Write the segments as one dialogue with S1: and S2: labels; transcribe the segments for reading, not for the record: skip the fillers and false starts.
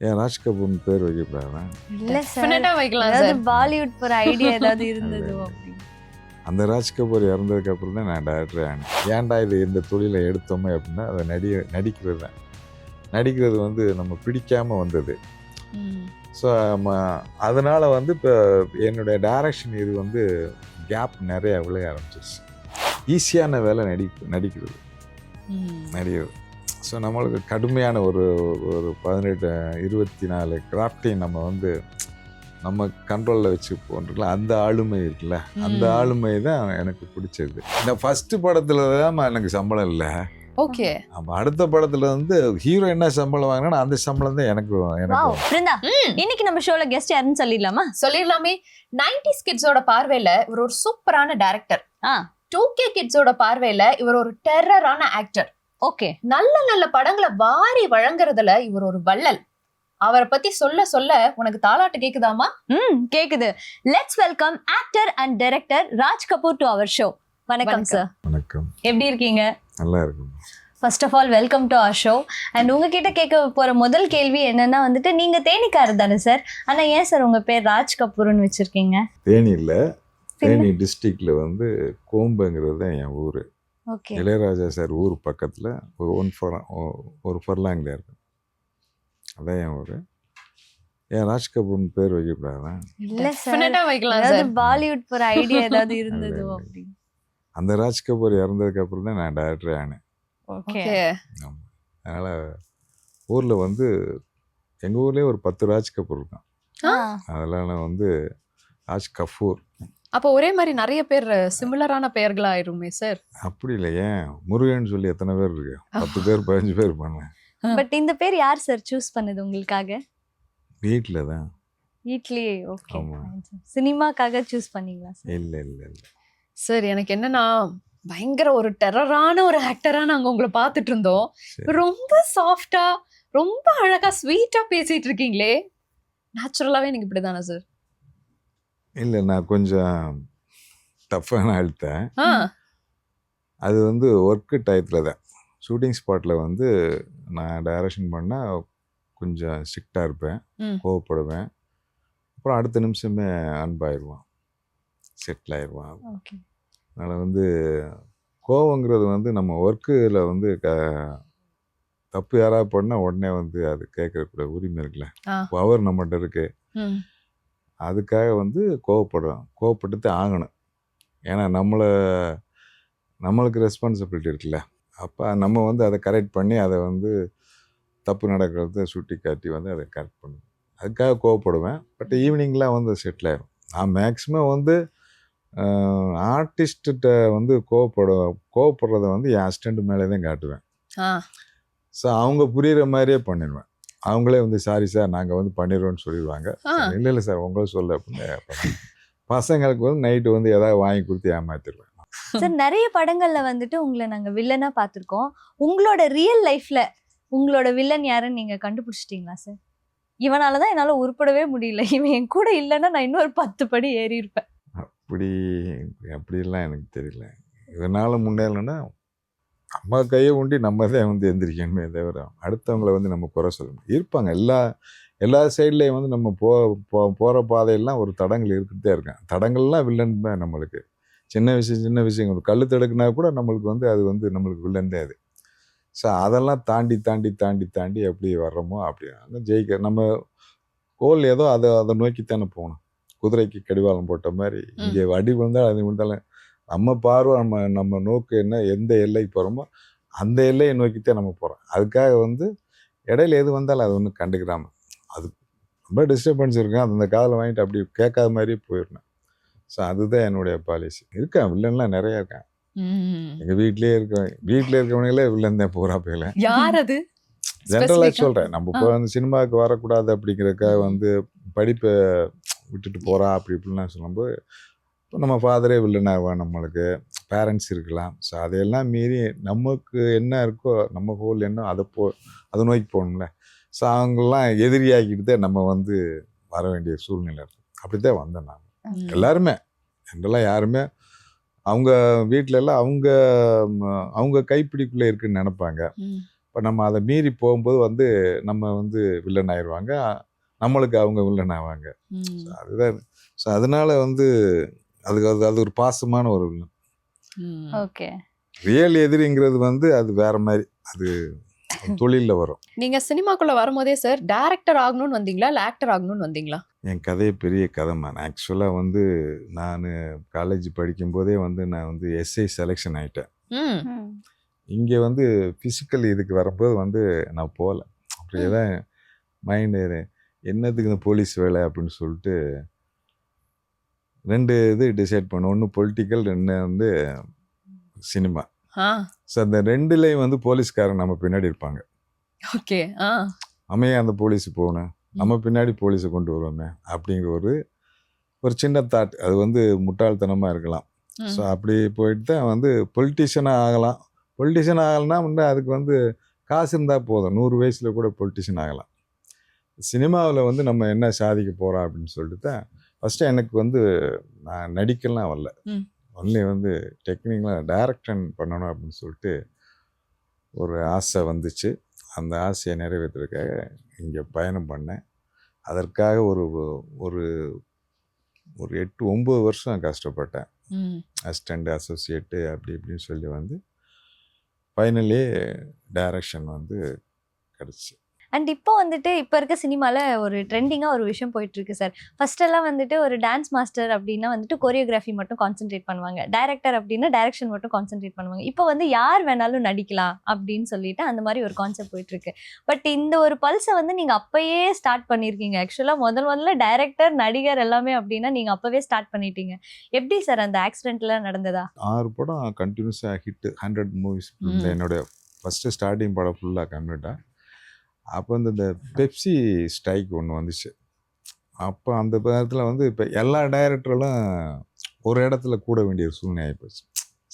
S1: ஏன் ராஜ் கபூர்னு பேர் வைக்கக்கூடாதா?
S2: இல்ல சார்,
S3: டெஃபினட்டா வைக்கலாம்
S2: ஏதாவது
S3: சார்.
S2: பாலிவுட் போற ஐடியா ஏதாவது இருந்ததோ அப்படி?
S1: அந்த ராஜ் கபூர் இறந்ததுக்கு அப்புறம் தான் நான் டைரக்டர் ஆனேன். ஏன்டா இது இந்த தொழிலை எடுத்தோமே அப்படின்னா அதை நடிக்கிறது தான். நடிக்கிறது வந்து நம்ம பிடிக்காம வந்தது. ஸோ அதனால் வந்து இப்போ என்னுடைய டைரக்ஷன் இது வந்து கேப் நிறைய விளைய ஆரம்பிச்சிருச்சு. ஈஸியான வேலை நடிக்கிறது. ஸோ நம்மளுக்கு கடுமையான ஒரு 18-24 கிராஃப்டையும் நம்ம வந்து நம்ம கண்ட்ரோலில் வச்சு போன்றல அந்த ஆளுமை இருக்குல்ல, அந்த ஆளுமை தான் எனக்கு பிடிச்சது. இந்த ஃபஸ்ட்டு படத்தில் தான் எனக்கு சம்பளம் இல்லை.
S3: ஓகே.
S1: அப்போ அடுத்த படத்தில் வந்து ஹீரோ என்ன சம்பளம் வாங்கினா அந்த சம்பளம் தான் எனக்கு.
S2: வாவ், பிருந்தா, இன்னைக்கு நம்ம ஷோல கெஸ்ட் யாருன்னு சொல்லிடலாமா?
S3: சொல்லிடலாமே. 90s கிட்ஸோட பார்வையில இவர் ஒரு சூப்பரான டைரக்டர். 2K கிட்ஸோட பார்வையில இவர் ஒரு டெரரான ஆக்டர்.
S2: ஓகே.
S3: நல்ல நல்ல படங்களை வாரி வழங்குறதுல இவர் ஒரு வள்ளல். அவரை பத்தி சொல்ல சொல்ல உனக்கு தாலாட்டு கேக்குதாமா?
S2: கேக்குது. Let's welcome actor and director Raj Kapoor to our show. வணக்கம் சார்.
S1: வணக்கம்.
S2: எப்படி இருக்கீங்க?
S1: நல்லா இருக்கும்.
S2: First of all welcome to our show. And உங்ககிட்ட கேட்க போற முதல் கேள்வி என்னன்னா வந்துட்டு, நீங்க தேனிக்காரர் தானே சார்? ஆனா ஏன் சார் உங்க பேர் ராஜ் கபூர்னு வச்சிருக்கீங்க?
S1: தேனி இல்லை, தேனி டிஸ்ட்ரிக்ட்ல வந்து கோம்புங்கிறது தான் என் ஊர்.
S2: ஓகே.
S1: இளையராஜா சார் ஊர் பக்கத்தில் ஒரு ஃபர்லாங்கில் இருக்கு. அதான் என் ஊர். ஏன் ராஜ் கபூர்னு பேர் வைக்கக்கூடாதா?
S2: இல்ல சார்,
S3: டெஃபினட்டா வைக்கலாம்
S2: ஏதாவது
S3: சார்.
S2: பாலிவுட் போற ஐடியா ஏதாவது இருந்ததோ அப்படி?
S1: அந்த ராஜ் கபூர் இறந்ததுக்கு அப்புறம் தான் நான் டைரக்டர் ஆனேன்.
S2: ஓகே.
S1: ஆமாம். அதனால் ஊரில் வந்து எங்கள் ஊர்லேயே ஒரு 10 ராஜ் கபூர் இருக்கான். அதெல்லாம் நான் வந்து ராஜ் கபூர்.
S3: அப்போ ஒரே மாதிரி நிறைய பேர் சிமிலரான பெயர்களா ஆயிருமே சார்?
S1: அப்படி இல்லை, ஏன் முருகன் சொல்லி எத்தனை பேர் இருக்கு? 10 பேர் 15 பேர் பண்ணேன்.
S2: பட் இந்த பேர் யார் சார் சூஸ் பண்ணது உங்களுக்காக?
S1: வீட்டில் தான்.
S2: வீட்லயே? ஓகே.
S1: ஆமா.
S2: சினிமாக்காக சூஸ் பண்ணீங்களா சார்?
S1: இல்லை இல்லை இல்லை.
S3: சார், எனக்கு என்னன்னா பயங்கர ஒரு டெரரான ஒரு ஆக்டரா நாங்க உங்களை பார்த்துட்டு இருந்தோம். ரொம்ப சாஃப்டா, ரொம்ப அழகா ஸ்வீட்டா பேசிட்டு இருக்கீங்களே. நேச்சுரலாவே நீங்க இப்படிதானே சார்?
S1: இல்லை, நான் கொஞ்சம் டஃப்பான அழுத்தேன். அது வந்து ஒர்க்கு டயத்தில் தான். ஷூட்டிங் ஸ்பாட்டில் வந்து நான் டைரக்ஷன் பண்ணால் கொஞ்சம் ஸ்ட்ரிக்டாக இருப்பேன், கோவப்படுவேன். அப்புறம் அடுத்த நிமிஷமே அன்பாயிடுவான், செட்டில் ஆயிடுவான்.
S2: ஓகே.
S1: அதனால் வந்து கோவங்கிறது வந்து நம்ம ஒர்க்கில் வந்து தப்பு யாராவது பண்ணால் உடனே வந்து அது கேட்கக்கூடிய உரிமை இருக்குல்ல, பவர் நம்மகிட்ட இருக்கு. அதுக்காக வந்து கோவப்பட்டு ஆகணும். ஏன்னா நம்மளுக்கு ரெஸ்பான்சிபிலிட்டி இருக்குல்ல. அப்போ நம்ம வந்து அதை கரெக்ட் பண்ணி அதை வந்து தப்பு நடக்கிறத சுட்டி காட்டி வந்து அதை கரெக்ட் பண்ணுவேன். அதுக்காக கோவப்படுவேன். பட் ஈவினிங்லாம் வந்து செட்டில் ஆயிடும். நான் மேக்ஸிமம் வந்து ஆர்டிஸ்ட்ட வந்து கோவப்படுறத வந்து என் அசிஸ்டண்ட் மேலே தான் காட்டுவேன். ஸோ அவங்க புரிகிற மாதிரியே பண்ணிடுவேன். அவங்களே வந்து சாரி சார் நாங்கள் வந்து பண்ணிடுவோம்னு சொல்லிடுவாங்க. இல்லை இல்லை சார் உங்களே சொல்ல அப்படின்னு. பசங்களுக்கு வந்து நைட்டு வந்து எதாவது வாங்கி கொடுத்து ஏமாத்திடுவேன்.
S2: சார், நிறைய படங்கள்ல வந்துட்டு உங்களை நாங்க வில்லனா பார்த்துருக்கோம். உங்களோட ரியல் லைஃப்ல உங்களோட வில்லன் யாருன்னு நீங்க கண்டுபிடிச்சிட்டீங்களா சார்? இவனாலதான் என்னால உருப்படவே முடியல, இவன் என் கூட இல்லைன்னா நான் இன்னொரு 10 படி ஏறி இருப்பேன்.
S1: அப்படிலாம் எனக்கு தெரியல. இதனால் முன்னேறலைன்னா நம்ம கையை உண்டி நம்ம தான் வந்து எந்திரிக்கணுமே தவிர அடுத்தவங்களை வந்து நம்ம குறை சொல்லணும். இருப்பாங்க எல்லா சைட்லேயும் வந்து நம்ம போகிற பாதையெல்லாம் ஒரு தடங்கள் இருக்கிட்டே இருக்கேன். தடங்கள்லாம் வில்லன் தான் நம்மளுக்கு. சின்ன விஷயம் ஒரு கல் தடுக்குனா கூட நம்மளுக்கு வந்து அது வந்து நம்மளுக்கு வில்லன் தான் அது. ஸோ அதெல்லாம் தாண்டி எப்படி வர்றோமோ அப்படி அந்த ஜெயிக்க நம்ம கோல் ஏதோ அதை நோக்கித்தானே போகணும். குதிரைக்கு கடிவாளம் போட்ட மாதிரி இங்கே அடி விழுந்தாலும் அது விழுந்தாலும் நம்ம பார்வை நம்ம நோக்கு என்ன, எந்த எல்லைக்கு போகிறோமோ அந்த எல்லையை நோக்கித்தான் நம்ம போகிறோம். அதுக்காக வந்து இடையில எது வந்தாலும் அது ஒன்றும் கண்டுக்கிறாமல் அது ரொம்ப டிஸ்டர்பன்ஸ் இருக்கும். அந்த காதில் வாங்கிட்டு அப்படி கேட்காத மாதிரியே போயிடணும். ஸோ அதுதான் என்னுடைய பாலிசி. இருக்கேன் வில்லன்லாம் நிறையா இருக்கேன். எங்கள் வீட்டிலே இருக்கவங்களே வில்லன் தான் பூரா போயில.
S3: யார் அது?
S1: ஜென்ரலாக சொல்கிறேன். நம்ம இப்போ வந்து சினிமாவுக்கு வரக்கூடாது அப்படிங்கிறதுக்காக வந்து படிப்பை விட்டுட்டு போகிறா அப்படி இப்படிலாம் சொல்லும்போது இப்போ நம்ம ஃபாதரே வில்லனாக நம்மளுக்கு பேரண்ட்ஸ் இருக்கலாம். ஸோ அதையெல்லாம் மீறி நமக்கு என்ன இருக்கோ, நம்ம கோல் என்ன அதை நோக்கி போகணும்ல. ஸோ அவங்களெலாம் எதிரியாக்கிட்டு தான் நம்ம வந்து வர வேண்டிய சூழ்நிலை இருக்குது. அப்படி தான் வந்தேன் நான். எல்லாருமே ஜென்ரலாக யாருமே அவங்க வீட்டில எல்லாம் அவங்க கைப்பிடிக்குள்ளே இருக்குன்னு நினைப்பாங்க. இப்போ நம்ம அதை மீறி போகும்போது வந்து நம்ம வந்து வில்லன் ஆயிடுவாங்க, நம்மளுக்கு அவங்க வில்லன் ஆவாங்க.
S3: ம்.
S1: அதுதான். ஸோ அதனால வந்து அது ஒரு பாசமான ஒரு வில்லன்.
S3: ம்.
S2: ஓகே.
S1: ரியல் எதிரிங்கிறது வந்து அது வேற மாதிரி, அது தொழிலில் வரும்.
S3: நீங்க சினிமாக்குள்ள வரும்போதே சார் டைரக்டர் ஆகணும்னு வந்தீங்களா இல்ல ஆக்டர் ஆகணும்னு வந்தீங்களா?
S1: என் கதையே பெரிய கதை மேன். ஆக்சுவலாக வந்து நான் காலேஜ் படிக்கும்போதே வந்து நான் வந்து எஸ்ஐ செலெக்ஷன் ஆகிட்டேன்.
S3: ம்.
S2: ம்.
S1: இங்கே வந்து ஃபிசிக்கல் இதுக்கு வரும்போது வந்து நான் போகல. அப்படியே தான் மைண்டு என்னத்துக்கு இந்த போலீஸ் வேலை அப்படின்னு சொல்லிட்டு 2 இது டிசைட் பண்ணோம். ஒன்று பொலிட்டிக்கல், 2 வந்து சினிமா.
S3: ஆ.
S1: ஸோ அந்த 2லேயும் வந்து போலீஸ்காரன் நம்ம பின்னாடி இருப்பாங்க.
S3: ஓகே. ஆ.
S1: நம்ம ஏன் அந்த போலீஸ் போகணும், நம்ம பின்னாடி போலீஸை கொண்டு வருவோமே அப்படிங்கிற ஒரு சின்ன தாட். அது வந்து முட்டாள்தனமாக இருக்கலாம்.
S3: ம்.
S1: ஸோ அப்படி போயிட்டு தான் வந்து பொலிட்டீஷியனாக ஆகலாம். பொலிட்டீஷியன் ஆகலைன்னா வந்து அதுக்கு வந்து காசு இருந்தால் போதும். 100 வயசில் கூட பொலிட்டீஷியன் ஆகலாம். சினிமாவில் வந்து நம்ம என்ன சாதிக்க போகிறோம் அப்படின்னு சொல்லிட்டு தான் ஃபஸ்ட்டு எனக்கு வந்து நான் நடிக்கலாம் வரல.
S3: ம்.
S1: ஒன்லி வந்து டெக்னிக்கலாக டைரக்ஷன் பண்ணணும் அப்படின்னு சொல்லிட்டு ஒரு ஆசை வந்துச்சு. அந்த ஆசையை நிறைவேற்றுறதுக்காக இங்கே பயணம் பண்ணேன். அதற்காக ஒரு ஒரு ஒரு 8, 9 வருஷம் கஷ்டப்பட்டேன்.
S3: ம்.
S1: அசிஸ்டண்ட், அசோசியேட்டு அப்படி இப்படின்னு சொல்லி வந்து ஃபைனலி டைரக்ஷன் வந்து கிடச்சி.
S2: அண்ட் இப்போ வந்துட்டு இப்போ இருக்க சினிமாவில் ஒரு ட்ரெண்டிங்காக ஒரு விஷயம் போயிட்டு இருக்கு சார். ஃபர்ஸ்ட் எல்லாம் வந்துட்டு ஒரு டான்ஸ் மாஸ்டர் அப்படின்னா வந்துட்டு கொரியோகிராஃபி மட்டும் கான்சென்ட்ரேட் பண்ணுவாங்க, டைரக்டர் அப்படின்னா டைரக்ஷன் மட்டும் கான்சென்ட்ரேட் பண்ணுவாங்க. இப்போ வந்து யார் வேணாலும் நடிக்கலாம் அப்படின்னு சொல்லிட்டு அந்த மாதிரி ஒரு கான்செப்ட் போயிட்டு இருக்கு. பட் இந்த ஒரு பல்ஸை வந்து நீங்கள் அப்பயே ஸ்டார்ட் பண்ணியிருக்கீங்க. ஆக்சுவலாக முதல்ல டைரக்டர், நடிகர் எல்லாமே அப்படின்னா நீங்கள் அப்போவே ஸ்டார்ட் பண்ணிட்டீங்க. எப்படி சார் அந்த ஆக்சிடென்ட்லாம் நடந்ததா?
S1: 6 படம் கண்டினியூஸாக ஹிட்டு, 100 மூவிஸ். என்னுடைய ஃபஸ்ட்டு ஸ்டார்டிங் படம் ஃபுல்லாக கம்ப்ளீட்டாக. அப்போ வந்து இந்த பெப்சி ஸ்ட்ரைக் ஒன்று வந்துச்சு. அப்போ அந்த நேரத்தில் வந்து இப்போ எல்லா டைரக்டர்களும் ஒரு இடத்துல கூட வேண்டிய சூழ்நிலை ஆகிப்போச்சு,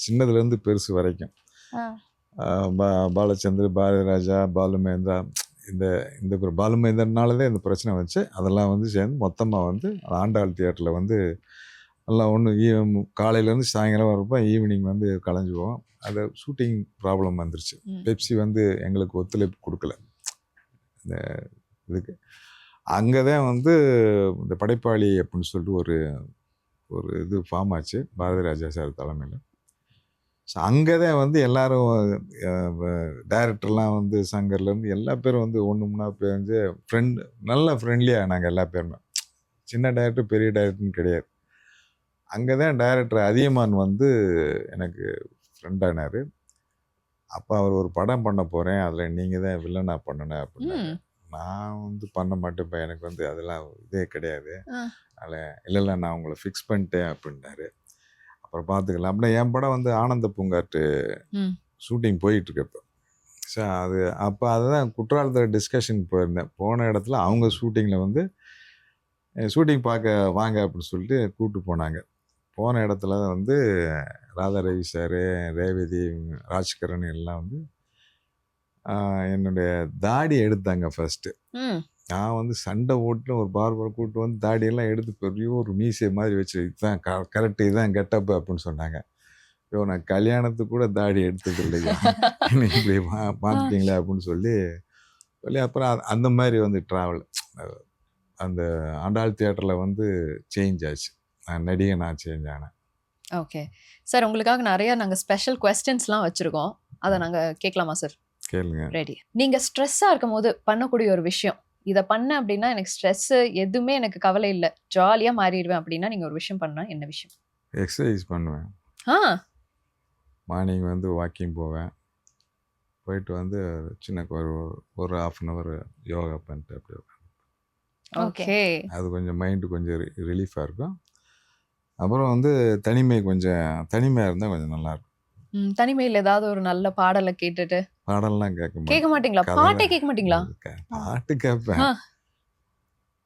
S1: சின்னதுலேருந்து பெருசு வரைக்கும். பாலச்சந்தர், பாரதிராஜா, பாலுமேந்திரா, இந்த பாலுமேந்திரனாலதான் இந்த பிரச்சனை வந்துச்சு. அதெல்லாம் வந்து சேர்ந்து மொத்தமாக வந்து ஆண்டாள் தியேட்டரில் வந்து எல்லாம் ஒன்று காலையிலேருந்து சாயங்காலம் வரப்போ ஈவினிங் வந்து கலைஞ்சுவோம். அது ஷூட்டிங் ப்ராப்ளம் வந்துருச்சு. பெப்சி வந்து எங்களுக்கு ஒத்துழைப்பு கொடுக்கல இந்த இதுக்கு. அங்கே தான் வந்து இந்த படைப்பாளி அப்படின்னு சொல்லிட்டு ஒரு இது ஃபார்ம் ஆச்சு பாரதிராஜா சார் தலைமையில். ஸோ அங்கே தான் வந்து எல்லோரும் டைரக்டர்லாம் வந்து சங்கர்லேருந்து எல்லா பேரும் வந்து ஒன்று முன்னா பேருந்து நல்ல ஃப்ரெண்ட்லியாக நாங்கள் எல்லா பேருமே. சின்ன டைரக்டர் பெரிய டைரக்டர்னு கிடையாது. அங்கே தான் டைரக்டர் அதியமான் வந்து எனக்கு ஃப்ரெண்டானார். அப்போ அவர் ஒரு படம் பண்ண போகிறேன், அதில் நீங்கள் தான் வில்லனாக பண்ணணும் அப்படின்னு. நான் வந்து பண்ண மாட்டேன்ப்பா, எனக்கு வந்து அதெல்லாம் இதே கிடையாது. அதில் இல்லை நான் உங்களை ஃபிக்ஸ் பண்ணிட்டேன் அப்படின்ட்டாரு. அப்புறம் பார்த்துக்கலாம் அப்படின்னா என் படம் வந்து ஆனந்த பூங்காற்று ஷூட்டிங் போயிட்டுருக்கப்போ. ஸோ அப்போ அதுதான் குற்றாலத்தில் டிஸ்கஷன் போயிருந்தேன். போன இடத்துல அவங்க ஷூட்டிங்கில் வந்து ஷூட்டிங் பார்க்க வாங்க அப்படின்னு சொல்லிட்டு கூப்பிட்டு போனாங்க. போன இடத்துல வந்து ராதா ரவி சார், ரேவதி, ராஜ்கரன் எல்லாம் வந்து என்னுடைய தாடி எடுத்தாங்க ஃபஸ்ட்டு. நான் வந்து சண்டை ஓட்டு ஒரு பார்பரை கூப்பிட்டு வந்து தாடியெல்லாம் எடுத்து பெரிய ஒரு மீசை மாதிரி வச்சு இதுதான் கரெக்டு, இதுதான் கெட்டப்பு அப்படின்னு சொன்னாங்க. ஐயோ நான் கல்யாணத்துக்கு கூட தாடி எடுத்தது இல்லையா, இப்படி பார்த்துட்டீங்களே அப்படின்னு சொல்லி அப்புறம் அந்த மாதிரி வந்து ட்ராவல் அந்த ஆண்டாள் தியேட்டரில் வந்து சேஞ்ச் ஆச்சு. நான் சேஞ்ச் ஆனேன்.
S3: ஓகே சார், உங்களுக்காக நிறைய நாங்கள் ஸ்பெஷல் கொஸ்டின்ஸ்லாம் வச்சுருக்கோம். அதை நாங்கள் கேட்கலாமா சார்?
S1: கேளுங்க.
S3: ரெடி. நீங்கள் ஸ்ட்ரெஸ்ஸாக இருக்கும் போது பண்ணக்கூடிய ஒரு விஷயம், இதை பண்ண அப்படின்னா எனக்கு ஸ்ட்ரெஸ்ஸு எதுவுமே எனக்கு கவலை இல்லை, ஜாலியாக மாறிடுவேன் அப்படின்னா நீங்கள் ஒரு விஷயம் பண்ணால் என்ன விஷயம்?
S1: எக்ஸசைஸ் பண்ணுவேன். மார்னிங் வந்து வாக்கிங் போவேன். போயிட்டு வந்து சின்ன ஒரு 1/2 hour யோகா பண்ணிட்டு அப்படி.
S3: ஓகே.
S1: அது கொஞ்சம் மைண்டு கொஞ்சம் ரிலீஃபாக இருக்கும். அப்புறம் வந்து தனிமையாக இருந்தால் கொஞ்சம் நல்லாயிருக்கும்.
S3: தனிமையில் ஏதாவது ஒரு நல்ல பாடலை கேட்டுட்டு.
S1: பாடலாம்
S3: கேட்க மாட்டீங்களா? பாட்டே கேட்க மாட்டீங்களா?
S1: பாட்டு கேட்பேன்.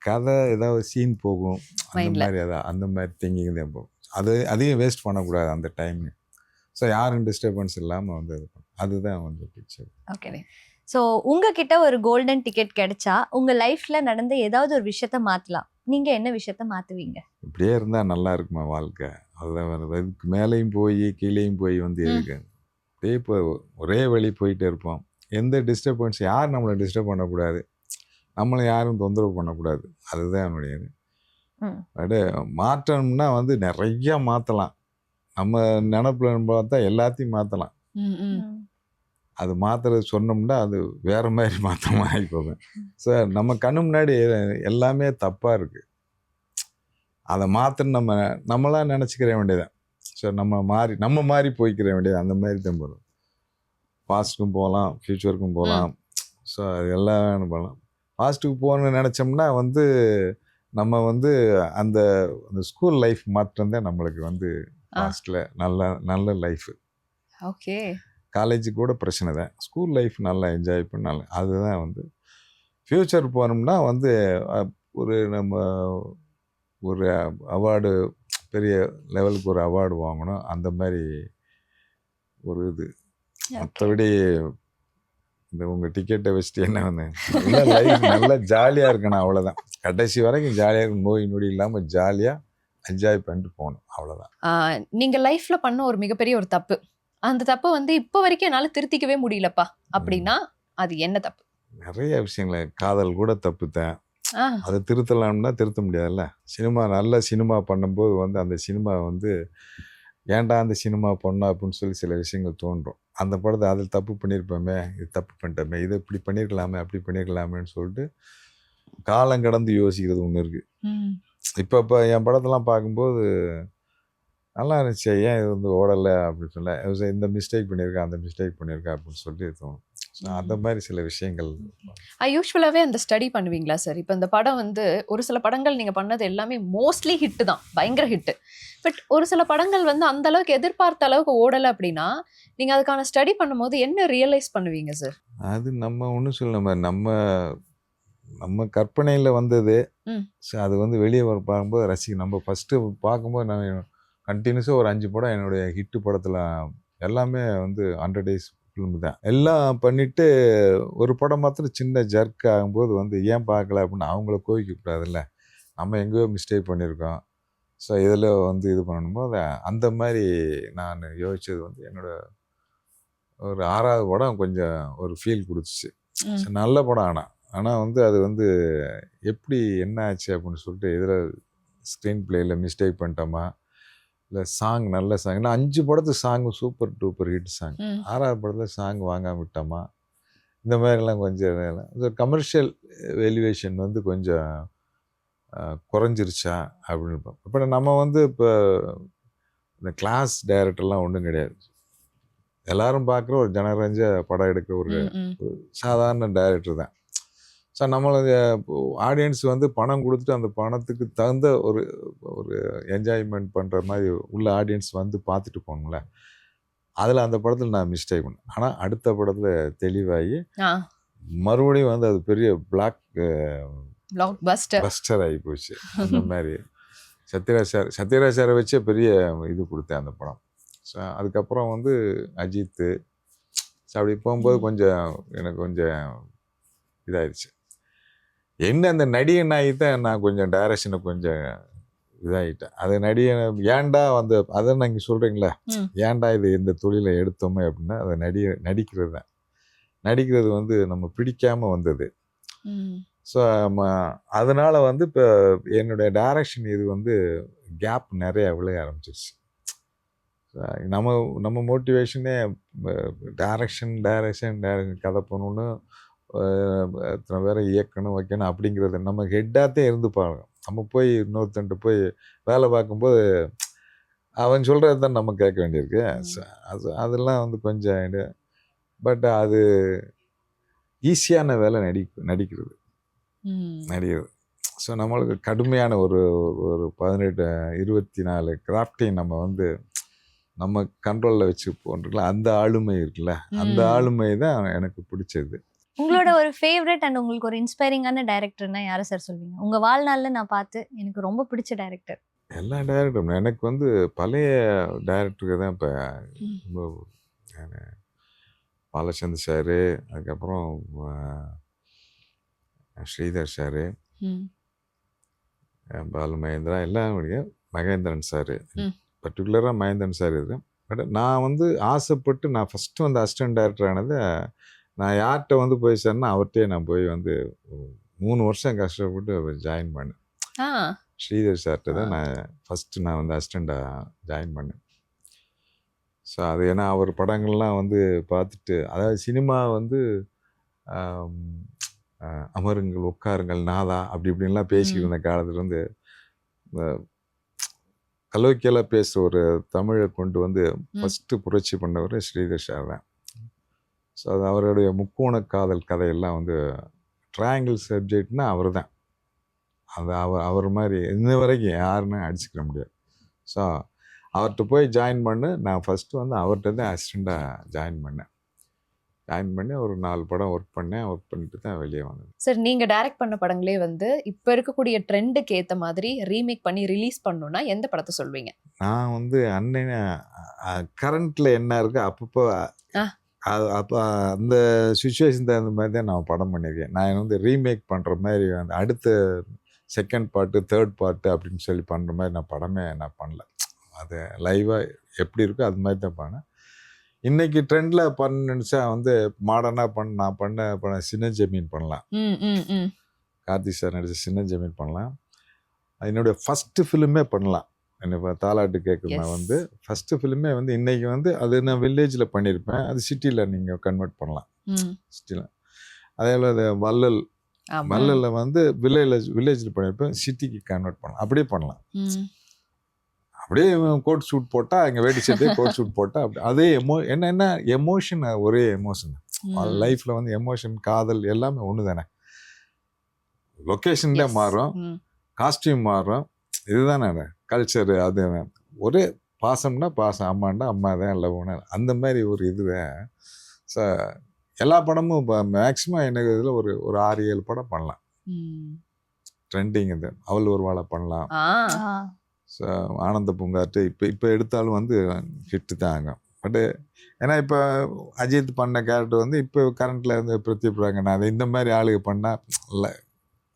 S1: கதை ஏதாவது சீன் போகும் அந்த மாதிரி, அந்த மாதிரி திங்கிங் தான் போகும். அதையும் வேஸ்ட் பண்ணக்கூடாது அந்த டைம். ஸோ யாரும் டிஸ்டர்பன்ஸ் இல்லாமல் வந்து அதுதான் வந்து பிக்சர்.
S2: ஓகே. ஸோ உங்ககிட்ட ஒரு கோல்டன் டிக்கெட் கிடைச்சா உங்கள் லைஃப்பில் நடந்த ஏதாவது ஒரு விஷயத்த மாற்றலாம், நீங்கள் என்ன விஷயத்த மாற்றுவீங்க?
S1: இப்படியே இருந்தால் நல்லா இருக்குமா வாழ்க்கை? அதுதான் இதுக்கு மேலேயும் போய் கீழேயும் போய் வந்து இருக்கு. அப்படியே இப்போ ஒரே வழி போயிட்டே இருப்போம். எந்த டிஸ்டர்பன்ஸ், யார் நம்மளை டிஸ்டர்ப் பண்ணக்கூடாது, நம்மளை யாரும் தொந்தரவு பண்ணக்கூடாது. அதுதான் என்னுடைய இது.
S2: ம்.
S1: அப்படியே மாற்றம்னா வந்து நிறையா மாற்றலாம். நம்ம நினப்பில் பார்த்தா எல்லாத்தையும் மாற்றலாம்.
S3: ம், ம்.
S2: ம்.
S1: அது மாற்றுறது சொன்னோம்னா அது வேற மாதிரி மாற்றமாக ஆகி போகும். ஸோ நம்ம கண்ணு முன்னாடி எல்லாமே தப்பாக இருக்குது. அதை மாற்றணும் நம்மளா நினச்சிக்கிற வேண்டியதான். ஸோ நம்ம மாறி போய்க்கிற வேண்டியது. அந்த மாதிரி தான் போதும். பாஸ்ட்டுக்கும் போகலாம், ஃப்யூச்சருக்கும் போகலாம். ஸோ அது எல்லாம் பண்ணலாம். பாஸ்ட்டுக்கு போகணும்னு நினச்சோம்னா வந்து நம்ம வந்து அந்த அந்த ஸ்கூல் லைஃப் மாற்றம் தான் நம்மளுக்கு வந்து பாஸ்ட்டில் நல்ல லைஃபு.
S3: ஓகே.
S1: காலேஜுக்கு கூட பிரச்சனை தான். ஸ்கூல் லைஃப் நல்லா என்ஜாய் பண்ணால அதுதான் வந்து ஃப்யூச்சர் போனோம்னா வந்து நம்ம ஒரு அவார்டு, பெரிய லெவலுக்கு ஒரு அவார்டு வாங்கணும். அந்த மாதிரி ஒரு இது. மற்றபடி இந்த உங்கள் டிக்கெட்டை வச்சுட்டு என்ன வந்து லைஃப் நல்லா ஜாலியாக இருக்கணும், அவ்வளோதான். கடைசி வரைக்கும் ஜாலியாக இருக்கும், நோய் நொடி இல்லாமல் ஜாலியாக என்ஜாய் பண்ணிட்டு போகணும், அவ்வளோதான்.
S3: நீங்கள் லைஃப்பில் பண்ண ஒரு மிகப்பெரிய ஒரு தப்பு, அந்த தப்பு வந்து இப்போ வரைக்கும் என்னால் திருத்திக்கவே முடியலப்பா அப்படின்னா அது என்ன தப்பு?
S1: நிறைய விஷயங்கள். காதல் கூட தப்பு தான். அதை திருத்தலாம்னா திருத்த முடியாதுல்ல. நல்ல சினிமா பண்ணும்போது வந்து அந்த சினிமா வந்து ஏன்டா அந்த சினிமா பண்ணோம் அப்படின்னு சொல்லி சில விஷயங்கள் தோன்றும். அந்த படத்தை அதில் தப்பு பண்ணியிருப்போமே, இது தப்பு பண்ணிட்டோமே, இதை இப்படி பண்ணியிருக்கலாமே, அப்படி பண்ணியிருக்கலாமேன்னு சொல்லிட்டு காலம் கடந்து யோசிக்கிறது ஒன்று இருக்குது. இப்போ என் படத்தெல்லாம் பார்க்கும்போது நல்லா இருந்துச்சு, ஏன் இது வந்து ஓடலை அப்படின்னு சொல்ல, இந்த மிஸ்டேக் பண்ணியிருக்கேன், அந்த மிஸ்டேக் பண்ணியிருக்கேன் அப்படின்னு சொல்லி தோணும். அந்த மாதிரி சில விஷயங்கள்.
S3: யூஸ்வலாகவே அந்த ஸ்டடி பண்ணுவீங்களா சார்? இப்போ இந்த படம் வந்து ஒரு சில படங்கள் நீங்கள் பண்ணது எல்லாமே மோஸ்ட்லி ஹிட்டு தான், பயங்கர ஹிட்டு. பட் ஒரு சில படங்கள் வந்து அந்த அளவுக்கு எதிர்பார்த்த அளவுக்கு ஓடலை அப்படின்னா நீங்கள் அதுக்கான ஸ்டடி பண்ணும்போது என்ன ரியலைஸ் பண்ணுவீங்க சார்?
S1: அது நம்ம ஒன்றும் சொல்ல, நம்ம கற்பனையில் வந்தது. ஸோ அது வந்து வெளியே பார்க்கும்போது நம்ம ஃபஸ்ட்டு பார்க்கும்போது நான் கண்டினியூஸாக ஒரு 5 படம் என்னுடைய ஹிட்டு படத்தில் எல்லாமே வந்து 100 days ஃபிலிம் தான். எல்லாம் பண்ணிவிட்டு ஒரு படம் மாத்திரம் சின்ன ஜர்க் ஆகும்போது வந்து ஏன் பார்க்கல அப்படின்னு அவங்கள கோவிக்கக்கூடாதுல்ல. நம்ம எங்கேயோ மிஸ்டேக் பண்ணியிருக்கோம். ஸோ இதில் வந்து இது பண்ணணும்போது அந்த மாதிரி நான் யோசித்தது வந்து என்னோட ஒரு 6வது படம் கொஞ்சம் ஒரு ஃபீல் கொடுத்துச்சு. நல்ல படம். ஆனால் வந்து அது வந்து எப்படி என்ன ஆச்சு அப்படின்னு சொல்லிட்டு இதில் ஸ்க்ரீன் பிளேயில் மிஸ்டேக் பண்ணிட்டோமா, இல்லை சாங் நல்ல சாங், ஏன்னா 5 படத்துக்கு song super duper hit song, 6வது படத்தில் சாங் வாங்காம விட்டோமா, இந்த மாதிரிலாம் கொஞ்சம் கமர்ஷியல் வேல்யூவேஷன் வந்து கொஞ்சம் குறைஞ்சிருச்சா அப்படின்னு. இப்போ நம்ம வந்து இப்போ இந்த கிளாஸ் டைரக்டர்லாம் ஒன்றும் கிடையாது. எல்லாரும் பார்க்குற ஒரு ஜனரஞ்ச படம் எடுக்கிற ஒரு சாதாரண டைரக்டர் தான். ஸோ நம்மளது ஆடியன்ஸ் வந்து பணம் கொடுத்துட்டு அந்த பணத்துக்கு தகுந்த ஒரு என்ஜாய்மெண்ட் பண்ணுற மாதிரி உள்ள ஆடியன்ஸ் வந்து பார்த்துட்டு போகணும்ல. அதில் அந்த படத்தில் நான் மிஸ்டேக் பண்ணேன். ஆனால் அடுத்த படத்தில் தெளிவாகி மறுபடியும் வந்து அது பெரிய பஸ்டர் ஆகி போச்சு. அந்த மாதிரி சத்யராஜ் சாரை வச்சே பெரிய இது கொடுத்தேன் அந்த படம். ஸோ அதுக்கப்புறம் வந்து அஜித்து, ஸோ அப்படி போகும்போது கொஞ்சம் எனக்கு கொஞ்சம் இதாகிடுச்சு. என்ன அந்த நடிகன் ஆகி தான் நான் கொஞ்சம் டைரக்ஷனை கொஞ்சம் இதாகிட்டேன். அது நடிகன் ஏன்டா வந்து அதை நீங்கள் சொல்கிறீங்களா, ஏன்டா இது இந்த தொழிலை எடுத்தோமே அப்படின்னா அதை நடிக்கிறது தான். நடிக்கிறது வந்து நம்ம பிடிக்காமல் வந்தது. ஸோ அதனால் வந்து இப்போ என்னுடைய டைரக்ஷன் இது வந்து கேப் நிறைய விளைய ஆரம்பிச்சிருச்சு. நம்ம மோட்டிவேஷனே டைரக்ஷன் கதை பண்ணணுன்னு எத்தனை பேரை இயக்கணும் வைக்கணும் அப்படிங்கிறது நம்ம ஹெட்டாகத்தே இருந்து பாருங்க. நம்ம போய் இன்னொருத்தன்ட்டு போய் வேலை பார்க்கும்போது அவன் சொல்கிறது தான் நம்ம கேட்க வேண்டியிருக்கு. அதெல்லாம் வந்து கொஞ்சம் பட் அது ஈஸியான வேலை நடிக்கிறது. ஸோ நம்மளுக்கு கடுமையான ஒரு 18-24 கிராஃப்டையும் நம்ம வந்து நம்ம கண்ட்ரோலில் வச்சு போன்றல அந்த ஆளுமை இருக்குல்ல, அந்த ஆளுமை தான் எனக்கு பிடிச்சது.
S2: உங்களோட ஒரு ஃபேவரட் அண்ட் உங்களுக்கு ஒரு இன்ஸ்பைரிங்கான டைரக்டர்னா யாரை சார் சொல்வீங்க? உங்கள் வாழ்நாளில் நான் பார்த்து எனக்கு ரொம்ப பிடிச்ச டைரக்டர்.
S1: எல்லா டைரக்டரும் எனக்கு வந்து பழைய டைரக்டருக்கு தான். இப்போ பாலச்சந்தர் சாரு, அதுக்கப்புறம் ஸ்ரீதர் சாரு, பாலு மகேந்திரா, எல்லாம் மகேந்திரன் சாரு, பர்டிகுலராக மகேந்திரன் சார் இது. பட் நான் வந்து ஆசைப்பட்டு நான் ஃபஸ்ட்டு வந்து அசிஸ்டன்ட் டைரக்டர் ஆனது நான் யார்கிட்ட வந்து போய் சேர்னா அவர்கிட்டயே நான் போய் வந்து 3 வருஷம் கஷ்டப்பட்டு ஜாயின் பண்ணேன்.
S3: ஆ.
S1: ஸ்ரீதர் சார்கிட்ட தான் நான் வந்து அசிஸ்டண்டாக ஜாயின் பண்ணேன். ஸோ அது ஏன்னா அவர் படங்கள்லாம் வந்து பார்த்துட்டு, அதாவது சினிமா வந்து அமருங்கள், உட்காருங்கள், நாதா அப்படி இப்படின்லாம் பேசிக்கிட்டு இருந்த காலத்துலேருந்து கலோக்கியலாக பேசுகிற ஒரு தமிழை கொண்டு வந்து ஃபஸ்ட்டு புரட்சி பண்ணவர் ஸ்ரீதர் சார் தான். ஸோ அது அவருடைய முக்கோண காதல் கதையெல்லாம் வந்து ட்ரையாங்கிள் சப்ஜெக்ட்னா அவர் தான். அது அவர் மாதிரி இன்ன வரைக்கும் யாருன்னு அடிச்சுக்கிற முடியாது. ஸோ அவர்கிட்ட போய் ஜாயின் நான் ஃபஸ்ட்டு வந்து அவர்கிட்ட தான் அசிஸ்டண்ட்டாக ஜாயின் பண்ணி ஒரு 4 படம் ஒர்க் பண்ணிட்டு தான் வெளியே வந்தேன்.
S3: சார், நீங்க டைரக்ட் பண்ண படங்களே வந்து இப்ப இருக்கக்கூடிய ட்ரெண்டுக்கு ஏத்த மாதிரி ரீமேக் பண்ணி ரிலீஸ் பண்ணணும்னா எந்த படத்தை சொல்வீங்க?
S1: நான் வந்து கரண்ட்ல என்ன இருக்கு அப்பப்போ அப்போ அந்த சுச்சுவேஷன் தகுந்த மாதிரி தான் நான் படம் பண்ணியிருக்கேன். நான் வந்து ரீமேக் பண்ணுற மாதிரி வந்து அடுத்த செகண்ட் பார்ட்டு, தேர்ட் பார்ட்டு அப்படின்னு சொல்லி பண்ணுற மாதிரி நான் படமே பண்ணல. அது லைவாக எப்படி இருக்கோ அது மாதிரி தான் பண்ணேன். இன்னைக்கு ட்ரெண்டில் நினச்சா வந்து மாடர்னாக நான் பண்ண சின்ன ஜமீன் பண்ணலாம். கார்த்திக் சார் நடித்த சின்ன ஜமீன் பண்ணலாம். என்னுடைய ஃபஸ்ட்டு ஃபிலிமே பண்ணலாம். என்ன தாலாட்டு கேட்குறேன் வந்து ஃபஸ்ட்டு ஃபிலிமே வந்து இன்றைக்கி வந்து அது நான் வில்லேஜில் பண்ணியிருப்பேன். அது சிட்டியில் நீங்கள் கன்வெர்ட் பண்ணலாம். சிட்டியில் அதே போல் அது வள்ளலில் வந்து வில்லேஜில் பண்ணியிருப்பேன், சிட்டிக்கு கன்வெர்ட் பண்ணலாம். அப்படியே பண்ணலாம். அப்படியே கோட் ஷூட் போட்டால் அங்கே வேட்டி சட்டே கோட் ஷூட் போட்டால் அப்படி அதே என்ன எமோஷன், ஒரே எமோஷன். லைஃப்பில் வந்து எமோஷன், காதல் எல்லாமே ஒன்று தானே. லொக்கேஷன் தான் மாறும், காஸ்டியூம் மாறும், இதுதானே கல்ச்சரு. அது ஒரே பாசம்னா பாசம், அம்மாண்டா அம்மா தான், லவ்னா அந்த மாதிரி ஒரு இதுதான். ஸோ எல்லா படமும் இப்போ மேக்ஸிமம் எனக்கு இதில் ஒரு 6-7 படம் பண்ணலாம். ட்ரெண்டிங் இது அவள் ஒரு வாழை பண்ணலாம். ஸோ ஆனந்த பூங்காற்று இப்போ எடுத்தாலும் வந்து ஹிட்டு தான் ஆகும். பட்டு ஏன்னா இப்போ அஜித் பண்ண கேரக்டர் வந்து இப்போ கரண்ட்டில் வந்து பிரதீப் ரங்கநாதன் இந்த மாதிரி ஆளுங்க பண்ணால் இல்லை,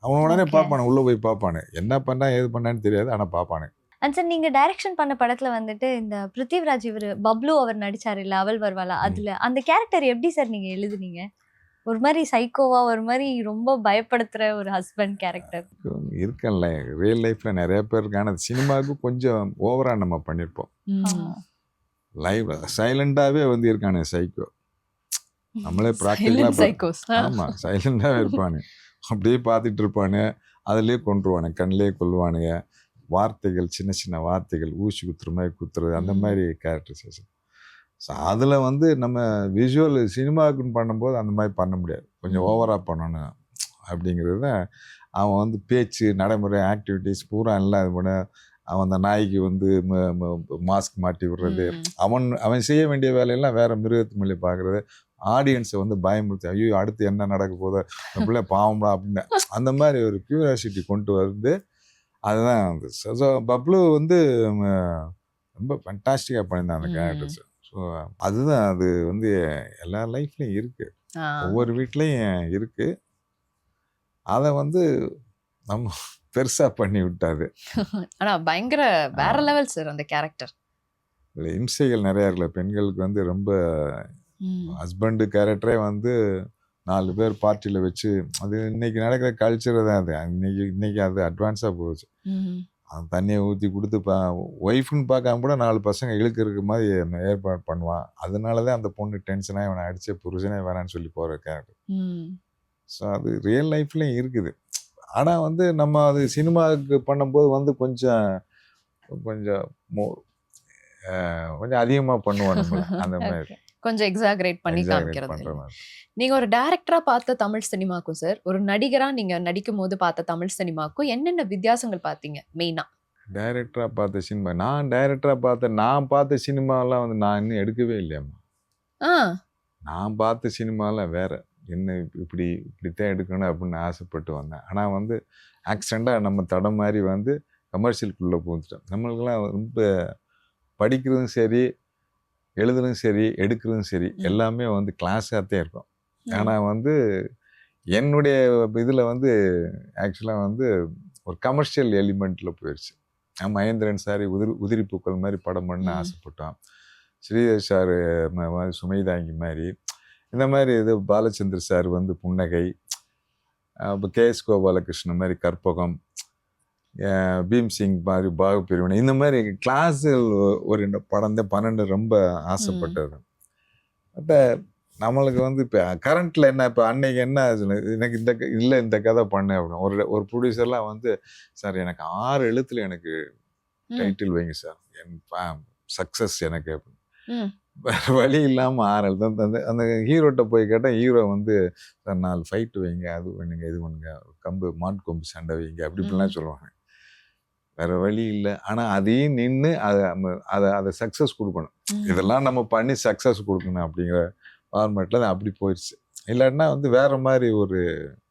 S1: அவன் உடனே பார்ப்பானு, உள்ளே போய் பார்ப்பானு, என்ன பண்ணா ஏது பண்ணான்னு தெரியாது, ஆனால் பார்ப்பானு.
S2: அண்ட் சார், நீங்க டைரக்ஷன் பண்ண படத்துல வந்துட்டு இந்த பிருத்திவிராஜ் இவர் பப்ளு அவர் நடிச்சாரு இல்ல, அவள் வருவாளா, அதுல அந்த கேரக்டர் எப்படி சார் நீங்க எழுதுனீங்க? ஒரு மாதிரி சைக்கோவா, ஒரு மாதிரி ரொம்ப பயப்படுத்துற ஒரு ஹஸ்பண்ட் கேரக்டர்
S1: இருக்கல. ரியல் லைஃப்ல நிறைய பேர் இருக்கான, சினிமாவுக்கு கொஞ்சம் ஓவரா நம்ம பண்ணிருப்போம். லைவ் சைலண்டாவே வந்து இருக்கானே சைக்கோ, நம்மளே ப்ராக்டிக்கலா. ஆமா, சைலண்டாவே இருப்பானு, அப்படியே பார்த்துட்டு இருப்பானு, அதுலேயே கொண்டுருவானு, கண்ணிலே கொள்வானுங்க, வார்த்தைகள் சின்ன சின்ன வார்த்தைகள் ஊசி குத்துற மாதிரி குத்துறது, அந்த மாதிரி கேரக்டரைசேஷன். ஸோ அதில் வந்து நம்ம விஷுவல் சினிமாவுக்குன்னு பண்ணும்போது அந்த மாதிரி பண்ண முடியாது, கொஞ்சம் ஓவராக பண்ணணும் அப்படிங்கிறது தான். அவன் வந்து பேச்சு, நடைமுறை, ஆக்டிவிட்டீஸ் பூரா எல்லாம் இது பண்ண, அவன் அந்த நாய்க்கு வந்து மாஸ்க் மாட்டி விடுறது, அவன் செய்ய வேண்டிய வேலையெல்லாம் வேறு மிருகத்து மொழி பார்க்குறது, ஆடியன்ஸை வந்து பயமுறுத்தி ஐயோ அடுத்து என்ன நடக்க போதோ, பிள்ளை பாவம்டா அப்படின்னு அந்த மாதிரி ஒரு க்யூரியாசிட்டி கொண்டு வருது. அதுதான் வந்து ஸோ பப்ளு வந்து ரொம்ப ஃபண்டாஸ்டிக்காக பண்ணியிருந்தான் அந்த கேரக்டர்ஸ். ஸோ அதுதான், அது வந்து எல்லா லைஃப்லையும் இருக்குது, ஒவ்வொரு வீட்லேயும் இருக்குது. அதை வந்து நம்ம பெருசாக பண்ணி விட்டாது.
S3: ஆனால் பயங்கர வேற லெவல் சார் அந்த கேரக்டர்.
S1: இல்லை, இம்சைகள் நிறையா இருக்குல்ல பெண்களுக்கு வந்து. ரொம்ப ஹஸ்பண்டு கேரக்டரே வந்து 4 பேர் பார்ட்டியில் வச்சு, அது இன்னைக்கு நடக்கிற கல்ச்சர் தான். அது இன்னைக்கு அது அட்வான்ஸாக போச்சு. அந்த தண்ணியை ஊற்றி கொடுத்து ஒய்ஃப்னு பார்க்காம கூட 4 பசங்க இழுக்கிறதுக்கு மாதிரி ஏற்பாடு பண்ணுவான். அதனால தான் அந்த பொண்ணு டென்ஷனாக இவனை அடித்த புருஷனே வேணான்னு சொல்லி போகிற கேரக்டர். ஸோ அது ரியல் லைஃப்லேயும் இருக்குது. ஆனால் வந்து நம்ம அது சினிமாவுக்கு பண்ணும்போது வந்து கொஞ்சம் அதிகமாக பண்ணுவோம் நம்ம அந்த மாதிரி,
S3: கொஞ்சம் எக்ஸாகரேட் பண்ணி காமிக்கிறது. நீங்க ஒரு டைரக்டரா பார்த்த தமிழ் சினிமாக்கும் சார், ஒரு நடிகரா நீங்க நடிக்கும் போது பார்த்த தமிழ் சினிமாக்கும் என்னென்ன வித்தியாசங்கள் பார்த்தீங்க மெயினா?
S1: டைரக்டரா பார்த்த சினிமா, நான் பார்த்த சினிமாலாம் வந்து நான் இன்னும் எடுக்கவே இல்லையாம்மா. நான் பார்த்த சினிமாலாம் வேற, என்ன இப்படித்தான் எடுக்கணும் அப்படின்னு ஆசைப்பட்டு வந்தேன். ஆனால் வந்து ஆக்சிடெண்ட்டாக நம்ம தடம் மாதிரி வந்து கமர்ஷியலுக்குள்ளே போந்துட்டோம். நம்மளுக்கெல்லாம் ரொம்ப படிக்கிறதும் சரி, எழுதுறதும் சரி, எடுக்கிறதும் சரி, எல்லாமே வந்து கிளாஸாகத்தான் இருக்கும். ஆனால் வந்து என்னுடைய இதில் வந்து ஆக்சுவலாக வந்து ஒரு கமர்ஷியல் எலிமெண்ட்டில் போயிடுச்சு. மகேந்திரன் சார் உதிரி பூக்கள் மாதிரி படம் பண்ண ஆசைப்பட்டோம். ஸ்ரீதர் சார் மாதிரி சுமைதாங்கி மாதிரி இந்த மாதிரி இது பாலச்சந்தர் சார் வந்து புன்னகை, இப்போ கேஎஸ் கோபாலகிருஷ்ணன் மாதிரி கற்பகம், பீம்சிங் மாதிரி பாகு பிரிவினை, இந்த மாதிரி கிளாஸில் ஒரு படம் தான் 12 ரொம்ப ஆசைப்பட்டது. பட் நம்மளுக்கு வந்து இப்போ கரண்ட்டில் என்ன, இப்போ அன்னைக்கு என்ன ஆச்சுன்னா, எனக்கு இந்த கதை பண்ணேன் அப்படின்னு ஒரு ப்ரொடியூசர்லாம் வந்து, சார் எனக்கு 6 எழுத்துல எனக்கு டைட்டில் வைங்க சார், என் சக்ஸஸ் எனக்கு அப்படின்னு. வேறு வழி இல்லாமல் 6 எழுத்து அந்த ஹீரோட்ட போய் கேட்டால் ஹீரோ வந்து, சார் 4 ஃபைட்டு வைங்க, அது பண்ணுங்க, இது பண்ணுங்க, கம்பு மாட்டு கொம்பு சண்டை வைங்க, அப்படி இப்படிலாம் சொல்லுவாங்க. வேறு வழி இல்லை. ஆனால் அதையும் நின்று அதை சக்ஸஸ் கொடுக்கணும். இதெல்லாம் நம்ம பண்ணி சக்ஸஸ் கொடுக்கணும் அப்படிங்கிற ஃபார்மேட்டில் அப்படி போயிடுச்சு. இல்லைன்னா வந்து வேறு மாதிரி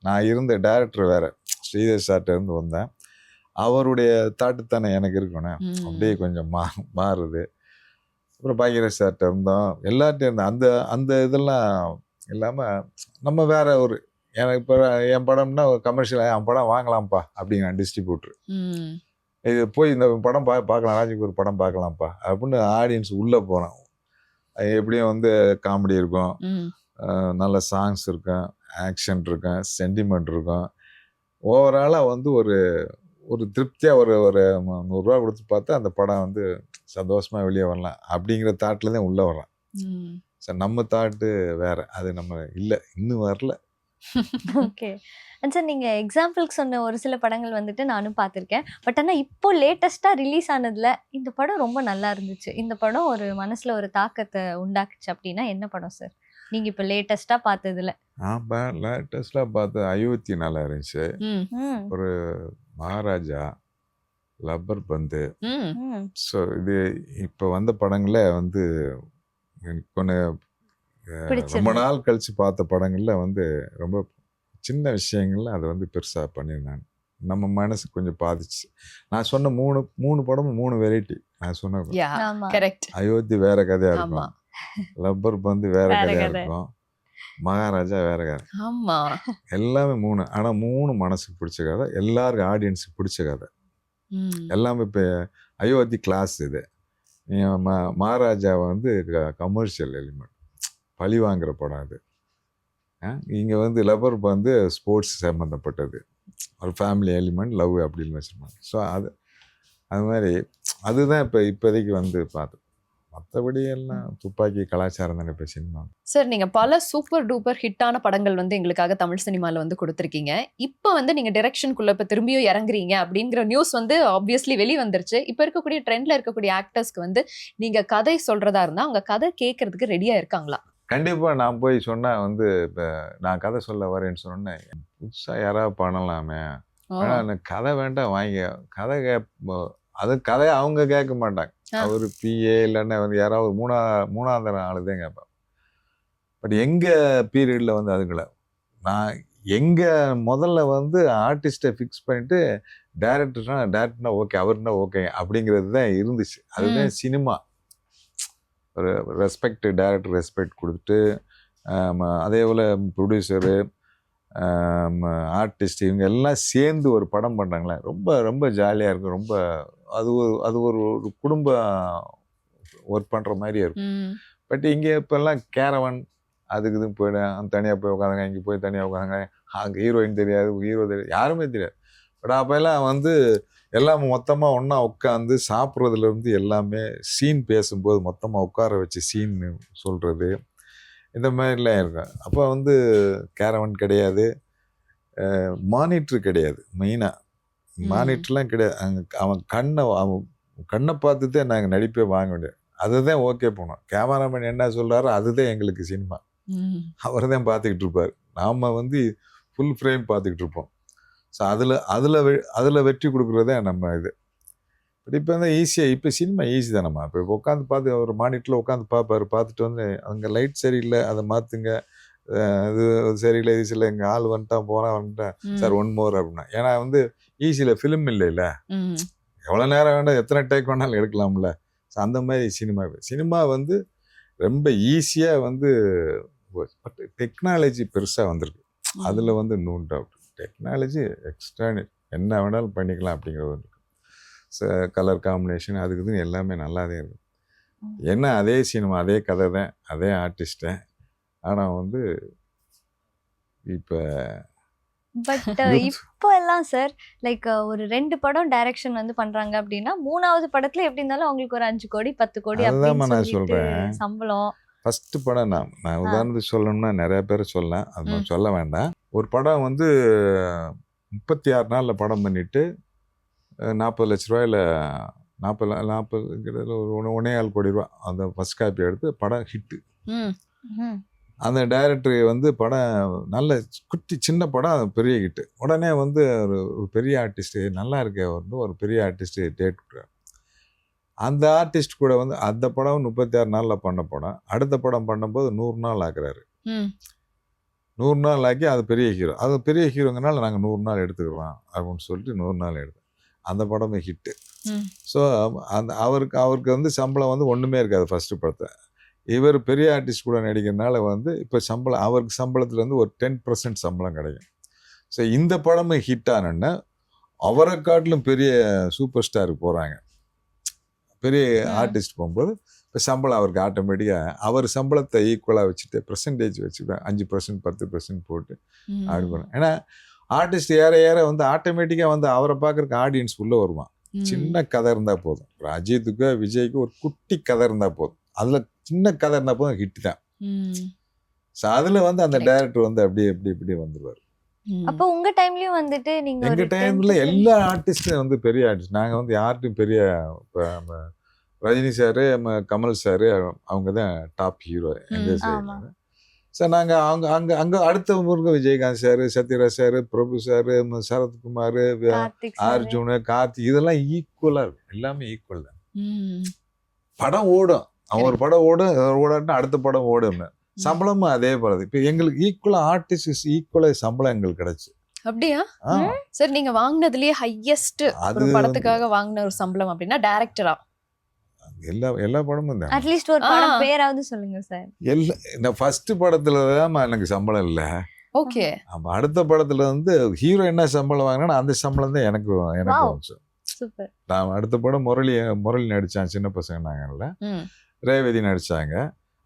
S1: நான் இருந்த டைரக்டர் வேறு, ஸ்ரீதர் சார்ட்ட இருந்து வந்தேன். அவருடைய தாட்டு தானே எனக்கு இருக்கணும், அப்படியே கொஞ்சம் மாறுது. அப்புறம் பாக்யராஜ் சார்ட்ட இருந்தோம், எல்லார்ட்டையும் இருந்தோம். அந்த இதெல்லாம் இல்லாமல் நம்ம வேற எனக்கு இப்போ என் படம்னா கமர்ஷியல், என் படம் வாங்கலாம்ப்பா அப்படிங்கிற டிஸ்ட்ரிபியூட்ரு, இது போய் இந்த படம் பார்க்கலாம், ராஜுக்கு ஒரு படம் பார்க்கலாம்ப்பா அப்படின்னு ஆடியன்ஸ் உள்ளே போகிறோம். எப்படியும் வந்து காமெடி இருக்கும், நல்ல சாங்ஸ் இருக்கும், ஆக்ஷன் இருக்கும், சென்டிமெண்ட் இருக்கும். ஓவராலாக வந்து ஒரு திருப்தியாக ஒரு 100 ரூபா கொடுத்து பார்த்தா அந்த படம் வந்து சந்தோஷமாக வெளியே வரலாம் அப்படிங்கிற தாட்டில் தான் உள்ளே வரலாம். சார் நம்ம தாட்டு வேறு, அது நம்ம இல்லை, இன்னும் வரல.
S2: ஓகே. சார் நீங்கள் எக்ஸாம்பிளுக்கு சொன்ன ஒரு சில படங்கள் வந்துட்டு நானும் பார்த்துருக்கேன். பட் ஆனால் இப்போ லேட்டஸ்ட்டாக ரிலீஸ் ஆனதில் இந்த படம் ரொம்ப நல்லா இருந்துச்சு, இந்த படம் ஒரு மனசில் ஒரு தாக்கத்தை உண்டாக்குச்சு அப்படின்னா என்ன படம் சார் நீங்கள் இப்போ லேட்டஸ்ட்டாக பார்த்ததுல?
S1: லேட்டஸ்ட்டாக பார்த்து அயோத்தி நல்லா இருந்துச்சு, ஒரு மகாராஜா, லப்பர் பந்து. ஸோ இது இப்போ வந்த படங்களில் வந்து கொஞ்சம் ரொம்ப நாள் கழித்து பார்த்த படங்களில் வந்து ரொம்ப சின்ன விஷயங்கள்ல அதை வந்து பெருசாக பண்ணியிருந்தாங்க. நம்ம மனசு கொஞ்சம் பாதிச்சு. நான் சொன்ன மூணு படமும் 3 வெரைட்டி. நான் சொன்ன அயோத்தி வேற கதையாக இருக்கும், லப்பர் பந்து வேற கதையாக இருக்கும், மகாராஜா வேற கதை. எல்லாமே 3. ஆனால் 3 மனசுக்கு பிடிச்ச கதை, எல்லாருக்கும் ஆடியன்ஸுக்கு பிடிச்ச கதை. எல்லாமே இப்போ அயோத்தி கிளாஸ், இது மகாராஜா வந்து கமர்ஷியல் எலிமெண்ட், பழி வாங்குற படம் அது. இங்கே வந்து லப்பர் வந்து ஸ்போர்ட்ஸ் சம்மந்தப்பட்டது, ஒரு ஃபேமிலி எலிமெண்ட், லவ் அப்படின்னு வச்சுருப்பாங்க. ஸோ அது மாதிரி அதுதான் இப்போதைக்கு வந்து பார்த்தோம். மற்றபடி எல்லாம் துப்பாக்கி கலாச்சாரம் தானே இப்போ சினிமா.
S3: சார் நீங்கள் பல சூப்பர் டூப்பர் ஹிட்டான படங்கள் வந்து எங்களுக்காக தமிழ் சினிமாவில் வந்து கொடுத்துருக்கீங்க. இப்போ வந்து நீங்கள் டைரக்ஷனுக்குள்ளே இப்போ திரும்பியும் இறங்குறீங்க அப்படிங்கிற நியூஸ் வந்து ஆப்வியஸ்லி வெளியே வந்துருச்சு. இப்போ இருக்கக்கூடிய ட்ரெண்டில் இருக்கக்கூடிய ஆக்டர்ஸ்க்கு வந்து நீங்கள் கதை சொல்கிறதா இருந்தால் அவங்க கதை கேட்கறதுக்கு ரெடியாக இருக்காங்களா?
S1: கண்டிப்பாக. நான் போய் சொன்னால் வந்து, இப்போ நான் கதை சொல்ல வரேன்னு சொன்னேன், புதுசாக யாராவது பண்ணலாமே, ஆனால் எனக்கு கதை வேண்டாம், வாங்கி கதை அது கதையை அவங்க கேட்க மாட்டாங்க. அவர் பிஏ இல்லைன்னா வந்து யாராவது மூணாவது ஆளு தான் கேட்பாங்க. பட் எங்கள் பீரியடில் வந்து அதுங்களை நான் முதல்ல வந்து ஆர்டிஸ்ட்டை ஃபிக்ஸ் பண்ணிவிட்டு டேரக்டர்னா ஓகே, அவர்னா ஓகே அப்படிங்கிறது தான் இருந்துச்சு. அதுதான் சினிமா. ஒரு ரெஸ்பெக்ட், டைரக்டர் ரெஸ்பெக்ட் கொடுத்துட்டு, அதே போல் ப்ரொடியூசரு, ஆர்டிஸ்ட், இவங்க எல்லாம் சேர்ந்து ஒரு படம் பண்ணுறாங்களே, ரொம்ப ரொம்ப ஜாலியாக இருக்கும். ரொம்ப அது ஒரு குடும்ப ஒர்க் பண்ணுற மாதிரியே இருக்கும். பட் இங்கே இப்போல்லாம் கேரவன் அதுக்கு இதுவும் போயிடும், தனியாக போய் உட்காந்துங்க, இங்கே போய் தனியாக உட்காந்துங்க, அங்கே ஹீரோயின் தெரியாது, ஹீரோ தெரியாது, யாருமே தெரியாது. பட் அப்போல்லாம் வந்து எல்லாம் மொத்தமாக ஒன்றா உட்காந்து சாப்பிட்றதுலேருந்து எல்லாமே சீன் பேசும்போது மொத்தமாக உட்கார வச்சு சீன் சொல்கிறது, இந்த மாதிரிலாம் இருக்கும். அப்போ வந்து கேரவன் கிடையாது, மானிட்ரு கிடையாது. மெயினாக மானிட்டர்லாம் கிடையாது. அவன் கண்ணை பார்த்துதான் நாங்கள் நடிப்பே வாங்க வேண்டியது. அதுதான் ஓகே போனோம். கேமராமேன் என்ன சொல்கிறாரோ அதுதான் எங்களுக்கு சினிமா. அவர் தான் பார்த்துக்கிட்டு இருப்பார், நாம் வந்து ஃபுல் ஃப்ரேம் பார்த்துக்கிட்டு இருப்போம். ஸோ அதில் வெற்றி கொடுக்குறதே நம்ம இது. பட் இப்போ வந்து ஈஸியாக, இப்போ சினிமா ஈஸி தானம்மா. இப்போ உட்காந்து பார்த்து ஒரு மானிட்டரில் உட்காந்து பார்ப்பார், பார்த்துட்டு வந்து அங்கே லைட் சரியில்லை, அதை மாற்றுங்க, இது சரியில்லை, இது சரியில்லை, எங்கள் ஆள் வந்துட்டான், வந்துட்டேன் சார், 1 more அப்படின்னா. ஏன்னா வந்து ஈஸியில் ஃபிலிம் இல்லைல்ல, எவ்வளோ நேரம் வேண்டாம், எத்தனை டேக் வேணாலும் எடுக்கலாம்ல. ஸோ அந்த மாதிரி சினிமா வந்து ரொம்ப ஈஸியாக வந்து, பட் டெக்னாலஜி பெருசாக வந்திருக்கு. அதில் வந்து நோ டவுட் டெக்னாலஜி எக்ஸ்ட்ரானி, என்ன வேணாலும் பண்ணிக்கலாம் அப்படிங்கிறது இருக்குது. கலர் காம்பினேஷன் அதுக்கு எல்லாமே நல்லா தான் இருக்கும். என்ன அதே சினிமா, அதே கதை தான், அதே ஆர்டிஸ்ட்டை, ஆனால் வந்து இப்போ
S2: பட் இப்போ எல்லாம் சார் லைக் ஒரு 2 படம் டைரக்ஷன் வந்து பண்றாங்க அப்படின்னா 3வது படத்துல எப்படி இருந்தாலும் அவங்களுக்கு ஒரு 5 கோடி 10 கோடி
S1: அதுதாம்மா
S2: அப்படின்னு
S1: நான்
S2: சொல்லிட்டு
S1: சொல்கிறேன்.
S2: சம்பளம்.
S1: ஃபஸ்ட்டு படம் நான் உதாரணத்துக்கு சொல்லணும்னா நிறைய பேர் சொல்லலாம், அது
S3: ம்.
S1: நான் சொல்ல வேண்டாம். ஒரு படம் வந்து 36 நாளில் படம் பண்ணிட்டு 40 லட்ச ரூபாயில் 40 கிட்டத்தட்ட ஒரு 1.25 கோடி ரூபா அந்த ஃபஸ்ட் காப்பி எடுத்து படம் ஹிட்டு.
S3: ம்.
S2: ம்.
S1: அந்த டைரக்டர் வந்து படம் நல்ல குட்டி சின்ன படம், அது பெரிய ஹிட்டு. உடனே வந்து ஒரு பெரிய ஆர்டிஸ்ட்டு நல்லா இருக்கே வந்து ஒரு பெரிய ஆர்டிஸ்ட்டு டேட் கொடுக்குறாரு. அந்த ஆர்டிஸ்ட் கூட வந்து அந்த படம் 36 நாளில் பண்ண படம், அடுத்த படம் பண்ணும்போது 100 நாள் ஆக்குறாரு.
S3: ம்.
S1: 100 நாள் ஆக்கி அது பெரிய ஹீரோ. அது பெரிய ஹீரோங்கனால நாங்கள் 100 நாள் எடுத்துக்கிறோம் அப்படின்னு சொல்லிட்டு 100 நாள் எடுத்தோம். அந்த படமே ஹிட்டு.
S3: ம்.
S1: ஸோ அந்த அவருக்கு வந்து சம்பளம் வந்து ஒன்றுமே இருக்காது ஃபஸ்ட்டு படத்தை. இவர் பெரிய ஆர்டிஸ்ட் கூட நடிக்கிறதுனால வந்து இப்போ சம்பளம் அவருக்கு சம்பளத்துலேருந்து ஒரு 10% சம்பளம் கிடைக்கும். ஸோ இந்த படமும் ஹிட் ஆனோன்னா அவரை காட்டிலும் பெரிய சூப்பர் ஸ்டாருக்கு போகிறாங்க. பெரிய ஆர்டிஸ்ட் போகும்போது இப்போ சம்பளம் அவருக்கு ஆட்டோமேட்டிக்காக அவர் சம்பளத்தை ஈக்குவலாக வச்சுட்டு பெர்சன்டேஜ் வச்சுட்டு 5% 10% போட்டு அப்படி பண்ணும். ஏன்னா ஆர்டிஸ்ட் ஏற ஏற வந்து ஆட்டோமேட்டிக்காக வந்து அவரை பார்க்குறக்கு ஆடியன்ஸ் உள்ளே வருவான். சின்ன கதை இருந்தால் போதும். அஜித்துக்கோ விஜய்க்கு ஒரு குட்டி கதை இருந்தால் போதும், அதில் சின்ன கதை இருந்தால் போதும் ஹிட் தான். ஸோ அதில் வந்து அந்த டைரக்டர் வந்து அப்படியே இப்படி வந்துடுவார்.
S2: அப்போ உங்க டைம்லயும் வந்துட்டு நீங்க
S1: எங்கள் டைமில் எல்லா ஆர்டிஸ்டும் வந்து பெரிய ஆர்டிஸ்ட். நாங்கள் வந்து யார்ட்டும் பெரிய இப்போ ரஜினி சாரு கமல் சாரு அவங்க தான் டாப் ஹீரோ எங்கள் சைடில். ஸோ நாங்கள் அங்கே அடுத்த ஊருக்கு விஜயகாந்த் சார், சத்யராஜ் சார், பிரபு சார், சரத்குமார், அர்ஜுன், கார்த்திக் இதெல்லாம் ஈக்குவலாக இருக்கும். எல்லாமே ஈக்குவல் தான். படம் ஓடும், அவன் ஒரு படம் ஓடாட்டினா அடுத்த படம் ஓடும். சம்பளமும் அதே போல. இப்போ எங்களுக்கு ஈக்குவலாக ஆர்டிஸ்ட் ஈக்குவலாக சம்பளம் எங்களுக்கு கிடைச்சு.
S3: அப்படியா சார்? நீங்க வாங்கினதுலயே ஹையஸ்ட் ஒரு படத்துக்காக வாங்கின ஒரு சம்பளம் அப்படின்னா டைரக்டரா?
S1: எல்லா படமும் தான்.
S2: அட்லீஸ்ட் ஒரு படம் பேராவது சொல்லுங்க சார்.
S1: இந்த ஃபர்ஸ்ட் படத்துல தான் எனக்கு சம்பளம் இல்லை.
S3: ஓகே.
S1: அடுத்த படத்துல வந்து ஹீரோ என்ன சம்பளம் வாங்கினா அந்த சம்பளம் தான் எனக்கு வந்துச்சு.
S2: சூப்பர்.
S1: நான் அடுத்த படம் முரளி நடிச்சான், சின்ன பசங்க நாங்கல்ல, ரேவதி நடிச்சாங்க.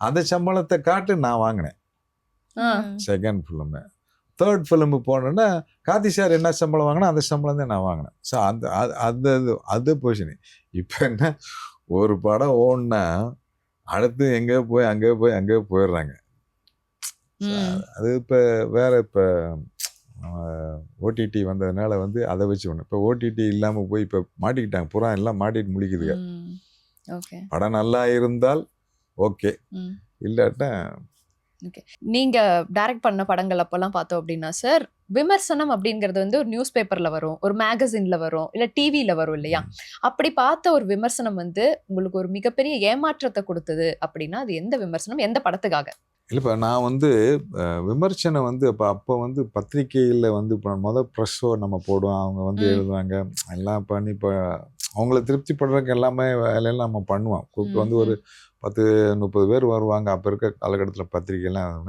S1: அந்த சம்பளத்தை காட்டு நான் வாங்கினேன் செகண்ட் ஃபிலிமு. தேர்ட் ஃபிலிமு போனோன்னா கார்த்தி சார் என்ன சம்பளம் வாங்கினா அந்த சம்பளம் தான் நான் வாங்கினேன். ஸோ அது பொசிஷன். இப்போ என்ன, ஒரு படம் ஓடுனா அடுத்து அங்கேயோ போயிடுறாங்க. அது இப்போ வேற இப்போ ஓடிடி வந்ததுனால வந்து அதை வச்சு ஒன்று இப்போ ஓடிடி இல்லாமல் போய் இப்போ மாட்டிக்கிட்டாங்க. புறா எல்லாம் மாட்டிட்டு முடிக்குதுங்க. படம் நல்லா இருந்தால் ஓகே, இல்லாட்டா
S3: ஓகே. நீங்க டைரக்ட் பண்ண படங்கள் அப்பெல்லாம் பார்த்தோம் அப்படின்னா சார், விமர்சனம் அப்படிங்கிறது வந்து ஒரு நியூஸ் பேப்பர்ல வரும், ஒரு மேகசின்ல வரும், இல்ல டிவில வரும் இல்லையா? அப்படி பார்த்த ஒரு விமர்சனம் வந்து உங்களுக்கு ஒரு மிகப்பெரிய ஏமாற்றத்தை கொடுத்தது அப்படின்னா அது எந்த விமர்சனம், எந்த படத்துக்காக?
S1: இல்லைப்பா, நான் வந்து விமர்சனம் வந்து அப்போ வந்து பத்திரிகையில் வந்து இப்போ மொதல் ப்ரெஸ் ஷோ நம்ம போடுவோம், அவங்க வந்து எழுதுவாங்க எல்லாம் பண்ணி இப்போ அவங்கள திருப்திப்படுறதுக்கு எல்லாமே வேலையெல்லாம் நம்ம பண்ணுவோம். கூப்பிட்டு வந்து ஒரு 10-30 பேர் வருவாங்க. அப்போ இருக்க காலகட்டத்தில் பத்திரிகைலாம்.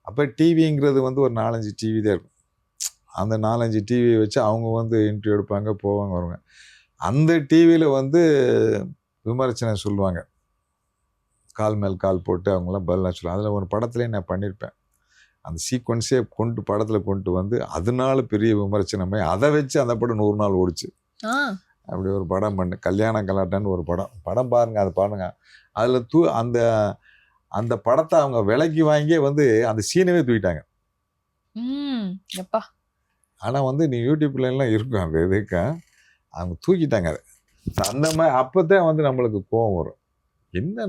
S1: அப்போ டிவிங்கிறது வந்து ஒரு 4-5 டிவி தான் இருக்கும். அந்த 4-5 டிவியை வச்சு அவங்க வந்து இன்டர்வியூ எடுப்பாங்க, போவாங்க, வருவாங்க. அந்த டிவியில் வந்து விமர்சனம் சொல்லுவாங்க, கால் மேல் கால் போட்டு அவங்களாம் பதிலாக சொல்லுவாங்க. அதில் ஒரு படத்துலேயே நான் பண்ணியிருப்பேன். அந்த சீக்வன்ஸே படத்தில் கொண்டு வந்து அதனால பெரிய விமர்சனமே அதை வச்சு அந்த படம் 100 நாள் ஓடிச்சு. அப்படி ஒரு படம் பண்ணு, கல்யாண கலாட்டான்னு ஒரு படம் பாருங்க, அதை பாருங்க. அதில் அந்த படத்தை அவங்க விலைக்கு வாங்கி வந்து அந்த சீனவே தூக்கிட்டாங்க. ஆனால் வந்து நீ யூடியூப்ல எல்லாம் இருக்கும் அந்த இதுக்கு அவங்க தூக்கிட்டாங்க அதை. அந்த மாதிரி அப்போதான் வந்து நம்மளுக்கு கோவம் வரும். என்ன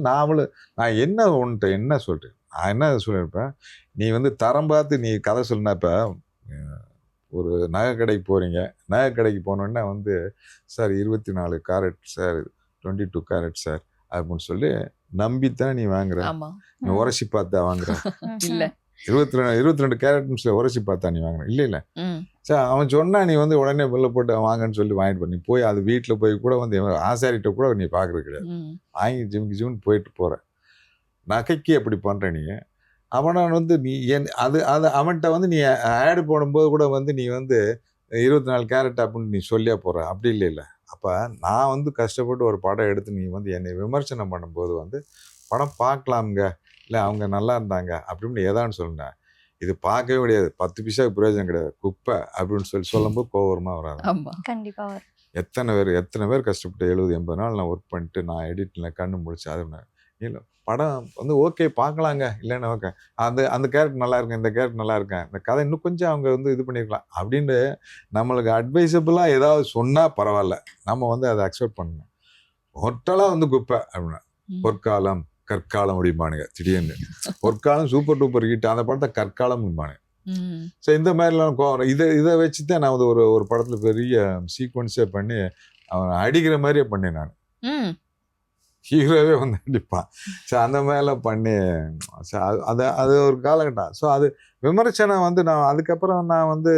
S1: நான் என்ன சொல்கிறேன், நான் என்ன சொல்லியிருப்பேன், நீ வந்து தரம் பார்த்து நீ கதை சொல்லினா. இப்போ ஒரு நகை கடைக்கு போகிறீங்க, நகை கடைக்கு போனோன்னா வந்து sir 24 carrot sir, 22 carrot sir அப்படின்னு சொல்லி நம்பித்தானே நீ வாங்குற. நீ உரைச்சி பார்த்தா வாங்குற?
S3: இல்லை.
S1: 22 கேரட்னு சொல்லி உரைச்சி பார்த்தா நீ வாங்குற? இல்லை. சார் அவன் சொன்னா நீ வந்து உடனே பில்லை போட்டு வாங்கன்னு சொல்லி வாங்கிட்டு பண்ணி போய் அது வீட்டில் போய் கூட வந்து ஆசாரிட்ட கூட நீ பார்க்குறது கிடையாது. வாங்கி ஜிம்முக்கு போயிட்டு போகிற. நகைக்கு எப்படி பண்ணுற நீ? அவனை வந்து நீ அது அவன்கிட்ட வந்து நீ ஆடு போடும்போது கூட வந்து நீ வந்து 24 கேரட் அப்படின்னு நீ சொல்லியா போகிற? அப்படி இல்லை. அப்போ நான் வந்து கஷ்டப்பட்டு ஒரு படம் எடுத்து நீ வந்து என்னை விமர்சனம் பண்ணும்போது வந்து படம் பார்க்கலாமுங்க, இல்லை அவங்க நல்லா இருந்தாங்க அப்படின்னு ஏதான்னு சொல்லுங்க. இது பார்க்கவே முடியாது, 10 பைசாவுக்கு பிரயோஜனம் கிடையாது, குப்பை அப்படின்னு சொல்லும்போது கோவரமாக வராது.
S3: ஆமா
S2: கண்டிப்பா வரும்.
S1: எத்தனை பேர் கஷ்டப்பட்டு 70-80 நாள் நான் ஒர்க் பண்ணிட்டு நான் எடிட்டில் கண்ணு முடிச்சு அது இல்லை படம் வந்து ஓகே பார்க்கலாங்க, இல்லைன்னா ஓகே அந்த கேரக்டர் நல்லா இருக்கேன், இந்த கேரக்டர் நல்லா இருக்கேன், இந்த கதை இன்னும் கொஞ்சம் அவங்க வந்து இது பண்ணியிருக்கலாம் அப்படின்னு நம்மளுக்கு அட்வைசபிளாக ஏதாவது சொன்னால் பரவாயில்ல, நம்ம வந்து அதை அக்செப்ட் பண்ணணும். டோட்டலாக வந்து குப்பை அப்படின்னா பொற்காலம் கற்காலம் அப்படிம்பானுங்க. திடீர்னு பொற்காலம் சூப்பர் டூப்பர் ஹிட், அந்த படத்தை கற்காலம் அப்படிம்பானுங்க. ஸோ இந்த மாதிரிலாம் கோவம். இதை வச்சு தான் நான் வந்து ஒரு படத்தில் பெரிய சீக்வன்ஸே பண்ணி அவன் அடிக்கிற மாதிரியே பண்ணேன் நான். ஹீரோவே வந்து அடிப்பான். ஸோ அந்த மாதிரிலாம் பண்ணி ஸோ அது ஒரு காலகட்டம். ஸோ அது விமர்சனம் வந்து நான் அதுக்கப்புறம் நான் வந்து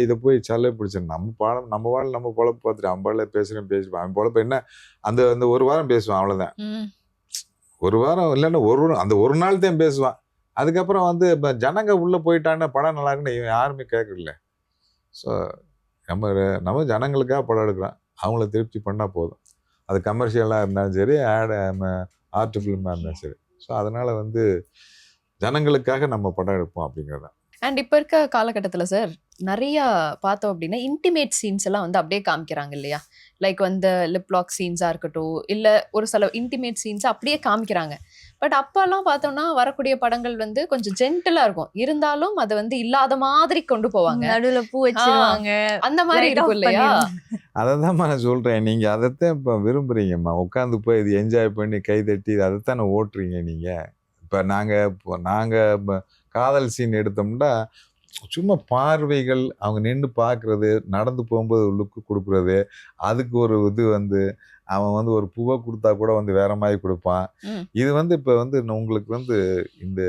S1: இதை போய் சல்லை பிடிச்சேன். நம்ம பாடல் நம்ம பொழப்பு பார்த்துட்டு அவன் பாடல பேசுவேன். அவன் பொழப்பு என்ன அந்த ஒரு வாரம் பேசுவான், அவ்வளோதான். ஒரு வாரம் இல்லைன்னா அந்த ஒரு நாள் தான் பேசுவான். அதுக்கப்புறம் வந்து இப்போ ஜனங்க உள்ளே போயிட்டான்னா படம் நல்லா இருக்குன்னு இவன் யாருமே கேட்கல. ஸோ நம்ம ஜனங்களுக்காக படம் எடுக்கிறோம், அவங்கள திருப்தி பண்ணால் போதும். அது கமர்ஷியலாக இருந்தாலும் சரி, ஆர்ட் ஃபிலிமாக இருந்தாலும் சரி. ஸோ அதனால் வந்து ஜனங்களுக்காக நம்ம படம் எடுப்போம் அப்படிங்கிறதான்.
S3: அண்ட் இப்போ இருக்க காலகட்டத்தில் சார் நிறைய பார்த்தோம் அப்படின்னா இன்டிமேட் சீன்ஸ் எல்லாம் வந்து அப்படியே காமிக்கிறாங்க இல்லையா? லைக் வந்து லிப்லாக் சீன்ஸாக இருக்கட்டும், இல்லை ஒரு சில இன்டிமேட் சீன்ஸை அப்படியே காமிக்கிறாங்க. பட் அப்பெல்லாம் பார்த்தோம்னா வரக்கூடிய படங்கள் வந்து கொஞ்சம் ஜென்டிலாக இருக்கும், இருந்தாலும் அதை வந்து இல்லாத மாதிரி கொண்டு போவாங்க,
S2: நடுவுல பூ வச்சிருவாங்க,
S3: அந்த மாதிரி இருக்கும் இல்லையா?
S1: அதை தான் நான் சொல்கிறேன். நீங்கள் அதைத்தான் இப்போ விரும்புகிறீங்கம்மா, உட்காந்து போய் இது என்ஜாய் பண்ணி கை தட்டி அதைத்தானே ஓட்டுறீங்க நீங்கள். இப்போ நாங்கள் காதல் சீன் எடுத்தோம்னா சும்மா பார்வைகள், அவங்க நின்று பார்க்குறது, நடந்து போகும்போது லுக்கு கொடுக்குறது, அதுக்கு ஒரு இது வந்து அவன் வந்து ஒரு பூவை கொடுத்தா கூட வந்து வேற மாதிரி கொடுப்பான். இது வந்து இப்போ வந்து உங்களுக்கு வந்து இந்த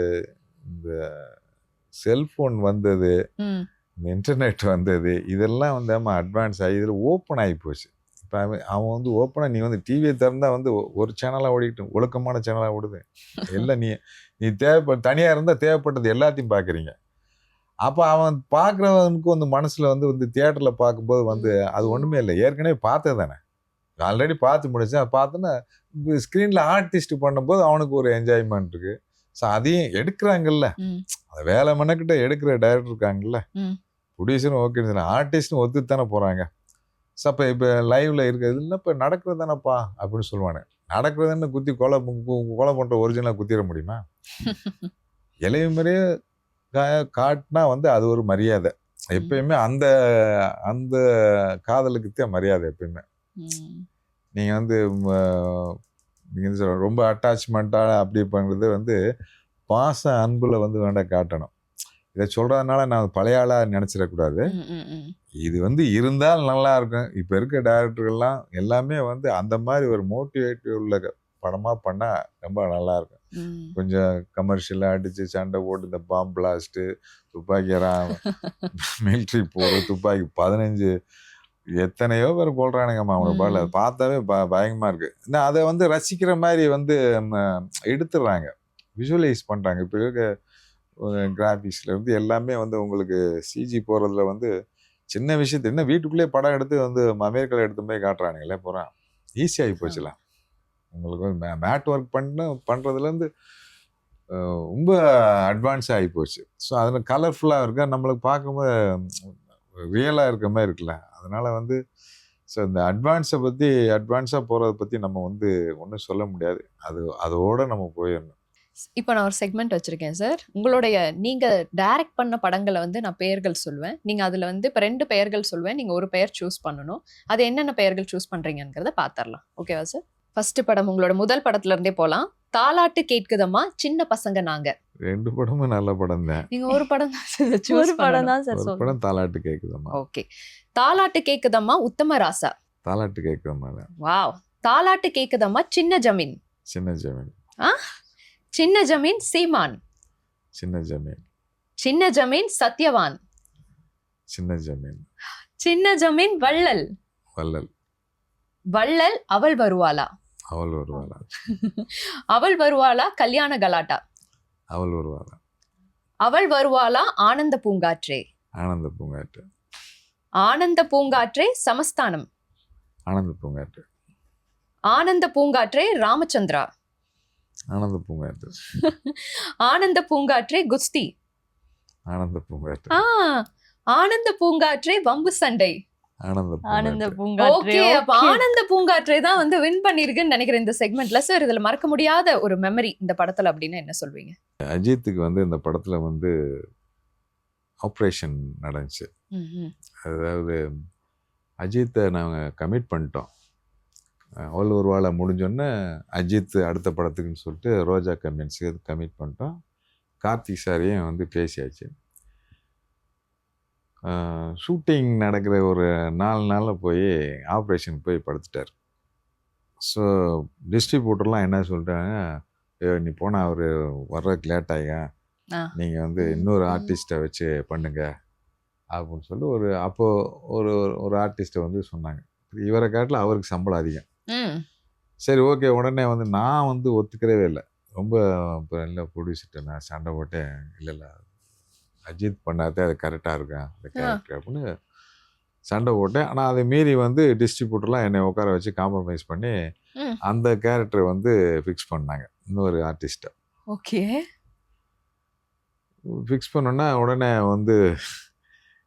S1: இந்த செல்ஃபோன் வந்தது, இந்த இன்டர்நெட் வந்தது, இதெல்லாம் வந்து அட்வான்ஸ் ஆகி இதில் ஓப்பன் ஆகி போச்சு. இப்போ அவன் வந்து ஓப்பனாக நீ வந்து டிவியை திறந்தால் வந்து ஒரு சேனலாக ஓடிக்கிட்டு ஒழுக்கமான சேனலாக ஓடுது. எல்லாம் நீ தனியாக இருந்தால் தேவைப்பட்டது எல்லாத்தையும் பார்க்குறீங்க. அப்போ அவன் பார்க்குறவனுக்கு வந்து மனசில் வந்து தியேட்டரில் பார்க்கும்போது வந்து அது ஒன்றுமே இல்லை, ஏற்கனவே பார்த்தது தானே, ஆல்ரெடி பார்த்து முடிச்சேன். அதை பார்த்தோன்னா ஸ்க்ரீனில் ஆர்டிஸ்ட் பண்ணும்போது அவனுக்கு ஒரு என்ஜாய்மெண்ட் இருக்குது. ஸோ அதையும் எடுக்கிறாங்கல்ல, அதை வேலை மனக்கிட்ட எடுக்கிற டைரக்டர் இருக்காங்கல்ல, ப்ரொடியூசரும் ஓகே, ஆர்டிஸ்ட்னு ஒத்துட்டு தானே போகிறாங்க. ஸோ அப்போ இப்போ லைவில் இருக்கிறது இல்லை, இப்போ நடக்கிறது தானேப்பா அப்படின்னு சொல்லுவானே. நடக்கிறதுன்னு குத்தி கொலை பண்ணுற ஒரிஜினலாக குத்திட முடியுமா? இளைய மாதிரியே காட்டினா வந்து அது ஒரு மரியாதை. எப்பயுமே அந்த அந்த காதலுக்கு தான் மரியாதை எப்பயுமே. நீங்கள் வந்து நீங்கள் சொல்ல ரொம்ப அட்டாச்மெண்ட்டாக அப்படி பண்ணுறது வந்து பாச அன்பில் வந்து வேண்டாம் காட்டணும். இதை சொல்கிறதுனால நான் பழைய ஆளாக நினச்சிடக்கூடாது. இது வந்து இருந்தால் நல்லா இருக்கும். இப்போ இருக்க டைரக்டர்கள்லாம் எல்லாமே வந்து அந்த மாதிரி ஒரு மோட்டிவேட்டிவ் உள்ள படமாக பண்ணால் ரொம்ப நல்லாயிருக்கும். கொஞ்சம் கமர்ஷியலாக அடித்து சண்டை போட்டு இந்த பாம்பு பிளாஸ்ட்டு, துப்பாக்கி மிலிட்ரி போகிற துப்பாக்கி 15 எத்தனையோ பேர் கொள்றானுங்கம்மா அவங்க பாடல. அதை பார்த்தாவே பயங்கரமாக இருக்குது. ஆனால் அதை வந்து ரசிக்கிற மாதிரி வந்து எடுத்துடுறாங்க, விஷுவலைஸ் பண்ணுறாங்க. இப்போ இருக்க கிராஃபிக்ஸில் இருந்து எல்லாமே வந்து உங்களுக்கு சிஜி போகிறதுல வந்து சின்ன விஷயத்து என்ன வீட்டுக்குள்ளேயே படம் எடுத்து வந்து அமெரிக்காவில் எடுத்து போய் காட்டுறானுங்களே போகிறான். ஈஸியாகி போச்சுலாம் உங்களுக்கு வந்து மேட் ஒர்க் பண்ணுறதுலேருந்து ரொம்ப அட்வான்ஸ் ஆகி போச்சு. ஸோ அதில் கலர்ஃபுல்லாக இருக்கா, நம்மளுக்கு பார்க்கும்போது ரியலாக இருக்க மாதிரி இருக்குல்ல. அதனால் வந்து ஸோ இந்த அட்வான்ஸாக போகிறத பற்றி நம்ம வந்து ஒன்றும் சொல்ல முடியாது. அதோடு நம்ம போயிடணும்.
S3: இப்போ நான் ஒரு செக்மெண்ட் வச்சுருக்கேன் சார். நீங்கள் டைரக்ட் பண்ண படங்களை வந்து நான் பெயர்கள் சொல்லுவேன். நீங்கள் அதில் வந்து இப்போ 2 பெயர்கள் சொல்லுவேன், நீங்கள் ஒரு பெயர் சூஸ் பண்ணணும். அது என்னென்ன பெயர்கள் சூஸ் பண்ணுறீங்கிறத பார்த்துடலாம். ஓகேவா சார்? ஃபர்ஸ்ட் படம் உங்களோட முதல் படத்துல இருந்தே போலாம். தாலாட்டு கேட்குதம்மா சின்ன பசங்க நாங்க.
S1: 2 படமும் நல்ல படம் தான்.
S3: நீங்க ஒரு படம்
S2: ஒரு படம் தான் சார் சொல்லுங்க.
S1: படம் தாலாட்டு கேட்குதம்மா.
S3: ஓகே. தாலாட்டு கேட்குதம்மா உத்தம ராசா.
S1: தாலாட்டு கேட்குதம்மா.
S3: வாவ். தாலாட்டு கேட்குதம்மா சின்ன ஜமீன்.
S1: சின்ன ஜமீன்.
S3: சின்ன ஜமீன் சீமான்.
S1: சின்ன ஜமீன்.
S3: சின்ன ஜமீன் சத்யவான்.
S1: சின்ன ஜமீன்.
S3: சின்ன ஜமீன் வள்ளல்.
S1: வள்ளல்.
S3: வள்ளல் அவள் வருவாளா.
S1: அவள் வருவாளா.
S3: அவள் வருவாளா கல்யாண கலாட்டா.
S1: அவள் வருவாளா.
S3: அவள் வருவாளா ஆனந்த பூங்காற்றே.
S1: ஆனந்த பூங்காற்று.
S3: ஆனந்த பூங்காற்றே சமஸ்தானம்.
S1: ஆனந்த பூங்காற்று.
S3: ஆனந்த பூங்காற்றே ராமச்சந்திரா.
S1: ஆனந்த பூங்காற்று.
S3: ஆனந்த பூங்காற்றே குஸ்தி.
S1: ஆனந்த பூங்காற்று.
S3: ஆனந்த பூங்காற்றே வம்பு சண்டை.
S2: ஆனந்த
S1: பூங்காற்று.
S2: பூங்காற்றே.
S3: ஓகே, அப்ப
S2: Okay.
S3: ஆனந்த பூங்காற்றே தான் வந்து வின் பண்ணிருக்குன்னு நினைக்கிறேன் இந்த செக்மெண்ட்ல. சார், இதுல மறக்க முடியாத ஒரு மெமரி இந்த படத்துல அப்படின்னா என்ன சொல்வீங்க?
S1: அஜித்துக்கு வந்து இந்த படத்தில் வந்து ஆப்ரேஷன் நடந்துச்சு. அதாவது அஜித்தை நாங்கள் கமிட் பண்ணிட்டோம். அவள் ஒரு வாழை முடிஞ்சோடனே அஜித் அடுத்த படத்துக்குன்னு சொல்லிட்டு ரோஜா கமெண்ட்ஸுக்கு கமிட் பண்ணிட்டோம். கார்த்திக் சாரையும் வந்து பேசியாச்சு. ஷூட்டிங் நடக்கிற ஒரு 4 நாளில் போய் ஆப்ரேஷன் போய் படுத்துட்டார். ஸோ டிஸ்ட்ரிபியூட்டர்லாம் என்ன சொல்லிட்டாங்க, நீ போனால் அவர் வர்றதுக்கு லேட் ஆகியா, நீங்கள் வந்து இன்னொரு ஆர்டிஸ்ட்டை வச்சு பண்ணுங்க அப்படின்னு சொல்லி ஒரு ஆர்டிஸ்ட்டை வந்து சொன்னாங்க. இவரை காட்டில் அவருக்கு சம்பளம் அதிகம். சரி, ஓகே. உடனே வந்து நான் வந்து ஒத்துக்கிறவே இல்லை. ரொம்ப இப்போ இல்லை ப்ரொடியூசர்கிட்ட நான் சண்டை போட்டேன். இல்லை அஜித் பண்ணாதே அது கரெக்டாக இருக்கேன் அந்த கேரக்டர் அப்படின்னு சண்டை போட்டேன். ஆனால் அதை மீறி வந்து டிஸ்ட்ரிபியூட்டர்லாம் என்னை உட்கார வச்சு காம்ப்ரமைஸ் பண்ணி அந்த கேரக்டரை வந்து ஃபிக்ஸ் பண்ணாங்க இன்னொரு ஆர்டிஸ்ட்டை.
S3: ஓகே,
S1: ஃபிக்ஸ் பண்ணோன்னா உடனே வந்து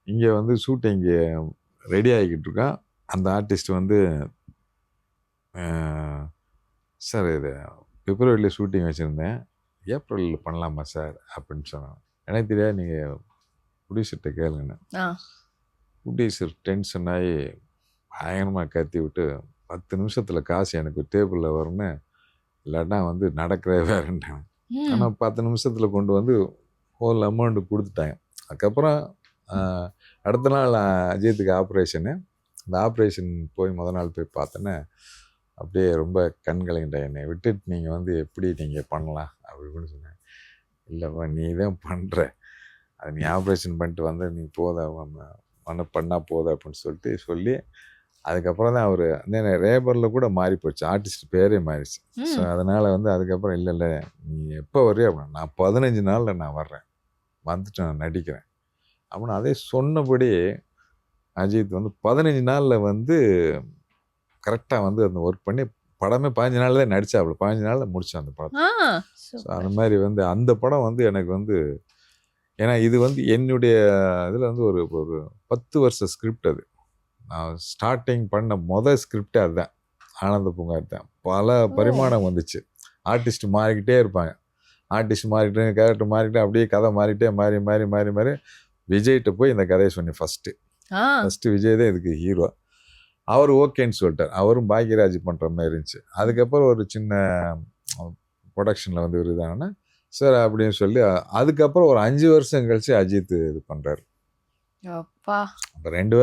S1: இங்கே வந்து ஷூட்டிங்கு ரெடி ஆகிக்கிட்டு இருக்கான். அந்த ஆர்டிஸ்ட் வந்து சார் இது பிப்ரவரியில் ஷூட்டிங் வச்சுருந்தேன், ஏப்ரலில் பண்ணலாமா சார் அப்படின்னு சொன்னாங்க. எனக்கு தெரியாது, நீங்கள் ப்ரொடியூசர்கிட்ட கேளுங்கன்னு. ப்ரொடியூசர் டென்ஷன் ஆகி பயங்கரமாக கத்தி விட்டு 10 நிமிஷத்தில் காசு எனக்கு டேபிளில் வரணும்னு, இல்லாட்டா வந்து நடக்கிறதே வேறுன்ட்டாங்க. ஆனால் 10 நிமிஷத்தில் கொண்டு வந்து ஹோல் அமௌண்ட்டு கொடுத்துட்டாங்க. அதுக்கப்புறம் அடுத்த நாள் அஜித்துக்கு ஆப்ரேஷனு. அந்த ஆப்ரேஷன் போய் முதல் நாள் போய் பார்த்தோன்னே அப்படியே ரொம்ப கண் கலங்கிட்டேன். என்னை விட்டுட்டு நீங்கள் வந்து எப்படி நீங்கள் பண்ணலாம் அப்படின்னு சொன்னேன். இல்லைப்பா, நீ தான் பண்ணுற, அது நீ ஆப்ரேஷன் பண்ணிட்டு வந்து நீ பண்ணால் போதும் அப்படின்னு சொல்லி அதுக்கப்புறம் தான் அவர் அந்த ரேபரில் கூட மாறி போச்சு, ஆர்டிஸ்ட் பேரே மாறிச்சு. ஸோ அதனால் வந்து அதுக்கப்புறம் இல்லை நீ எப்போ வர்றியோ அப்படின்னா, நான் 15 நாளில் நான் வர்றேன், வந்துட்டு நான் நடிக்கிறேன் அப்படின்னு அதே சொன்னபடி அஜித் வந்து 15 நாளில் வந்து கரெக்டாக வந்து அந்த ஒர்க் பண்ணி படமே 15 நாளில் தான் நடித்தாப்புல. 15 நாளில் முடித்தேன் அந்த படத்தை. ஸோ அந்த மாதிரி வந்து அந்த படம் வந்து எனக்கு வந்து, ஏன்னா இது வந்து என்னுடைய இதில் வந்து ஒரு 10 வருஷ ஸ்கிரிப்ட். அது நான் ஸ்டார்டிங் பண்ண ஸ்கிரிப்டே அதுதான், ஆனந்த பூங்காற்று தான். பல பரிமாணம் வந்துச்சு. ஆர்டிஸ்ட் மாறிக்கிட்டே இருப்பாங்க, ஆர்டிஸ்ட் மாறிக்கிட்டே, கேரக்டர் மாறிக்கிட்டே, அப்படியே கதை மாறிக்கிட்டே மாறி விஜய்கிட்ட போய் இந்த கதையை சொன்னேன். ஃபஸ்ட்டு விஜய் தான் இதுக்கு ஹீரோ. அவர் ஓகேன்னு சொல்லிட்டார். அவரும் பாக்யராஜ் பண்ணுற மாதிரி இருந்துச்சு. அதுக்கப்புறம் ஒரு சின்ன ப்ரொடக்ஷனில் வந்து விருதாங்கன்னா சார் அப்படின்னு சொல்லி அதுக்கப்புறம் ஒரு 5 வருஷம் கழிச்சு அஜித் இது பண்ணுறாரு. அப்போ ரெண்டு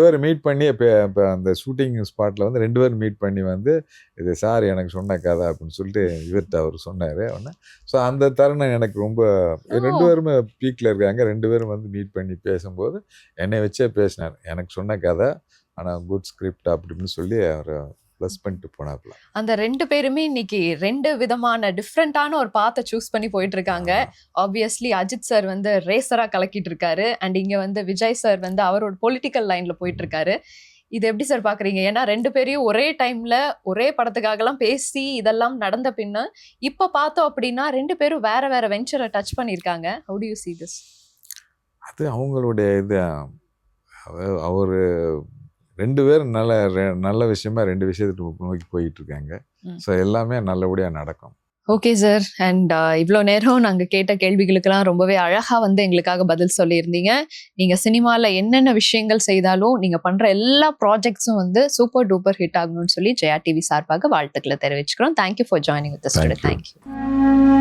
S1: பேரும் மீட் பண்ணி இப்போ அந்த ஷூட்டிங் ஸ்பாட்டில் வந்து 2 பேரும் மீட் பண்ணி வந்து இது சார் எனக்கு சொன்ன கதை அப்படின்னு சொல்லிட்டு இவர்கிட்ட அவர் சொன்னார் ஒன்று. ஸோ அந்த தருணம் எனக்கு ரொம்ப, 2 பேருமே பீக்கில் இருக்காங்க. 2 பேரும் வந்து மீட் பண்ணி பேசும்போது என்னை வச்சே பேசினார். எனக்கு சொன்ன கதை, ஆனால் குட் ஸ்கிரிப்ட் அப்படின்னு சொல்லி அவர் ப்ளஸ் பண்ணிட்டு போனாப்புல.
S3: அந்த 2 பேருமே இன்னைக்கு 2 விதமான டிஃப்ரெண்டான ஒரு பாத்தை சூஸ் பண்ணி போயிட்டு இருக்காங்க. ஆப்வியஸ்லி அஜித் சார் வந்து ரேசரா கலக்கிட்டு இருக்காரு, அண்ட் இங்க வந்து விஜய் சார் வந்து அவரோட பொலிட்டிக்கல் லைன்ல போயிட்டு இருக்காரு. இது எப்படி சார் பாக்குறீங்க? ஏன்னா 2 பேரையும் ஒரே டைம்ல ஒரே படத்துக்காகலாம் பேசி இதெல்லாம் நடந்த பின்ன இப்ப பார்த்தோம் அப்படின்னா 2 பேரும் வேற வேற வெஞ்சரை டச் பண்ணியிருக்காங்க. How to you see this?
S1: அது அவங்களுடைய இது. அவர் 2 பேரும் நல்ல விஷயமா 2 விஷயத்தை நோக்கி போயிட்டு இருக்காங்க. ஸோ எல்லாமே நல்லபடியாக நடக்கும்.
S3: ஓகே சார், அண்ட் இவ்வளோ நேரம் நாங்கள் கேட்ட கேள்விகளுக்கெல்லாம் ரொம்பவே அழகாக வந்து எங்களுக்காக பதில் சொல்லியிருந்தீங்க. நீங்கள் சினிமாவில் என்னென்ன விஷயங்கள் செய்தாலும் நீங்கள் பண்ணுற எல்லா ப்ராஜெக்ட்ஸும் வந்து சூப்பர் டூப்பர் ஹிட் ஆகணும்னு சொல்லி ஜெயா டிவி சார்பாக வாழ்த்துக்களை தெரிவிச்சுக்கிறோம். Thank you for joining with us today. Thank you.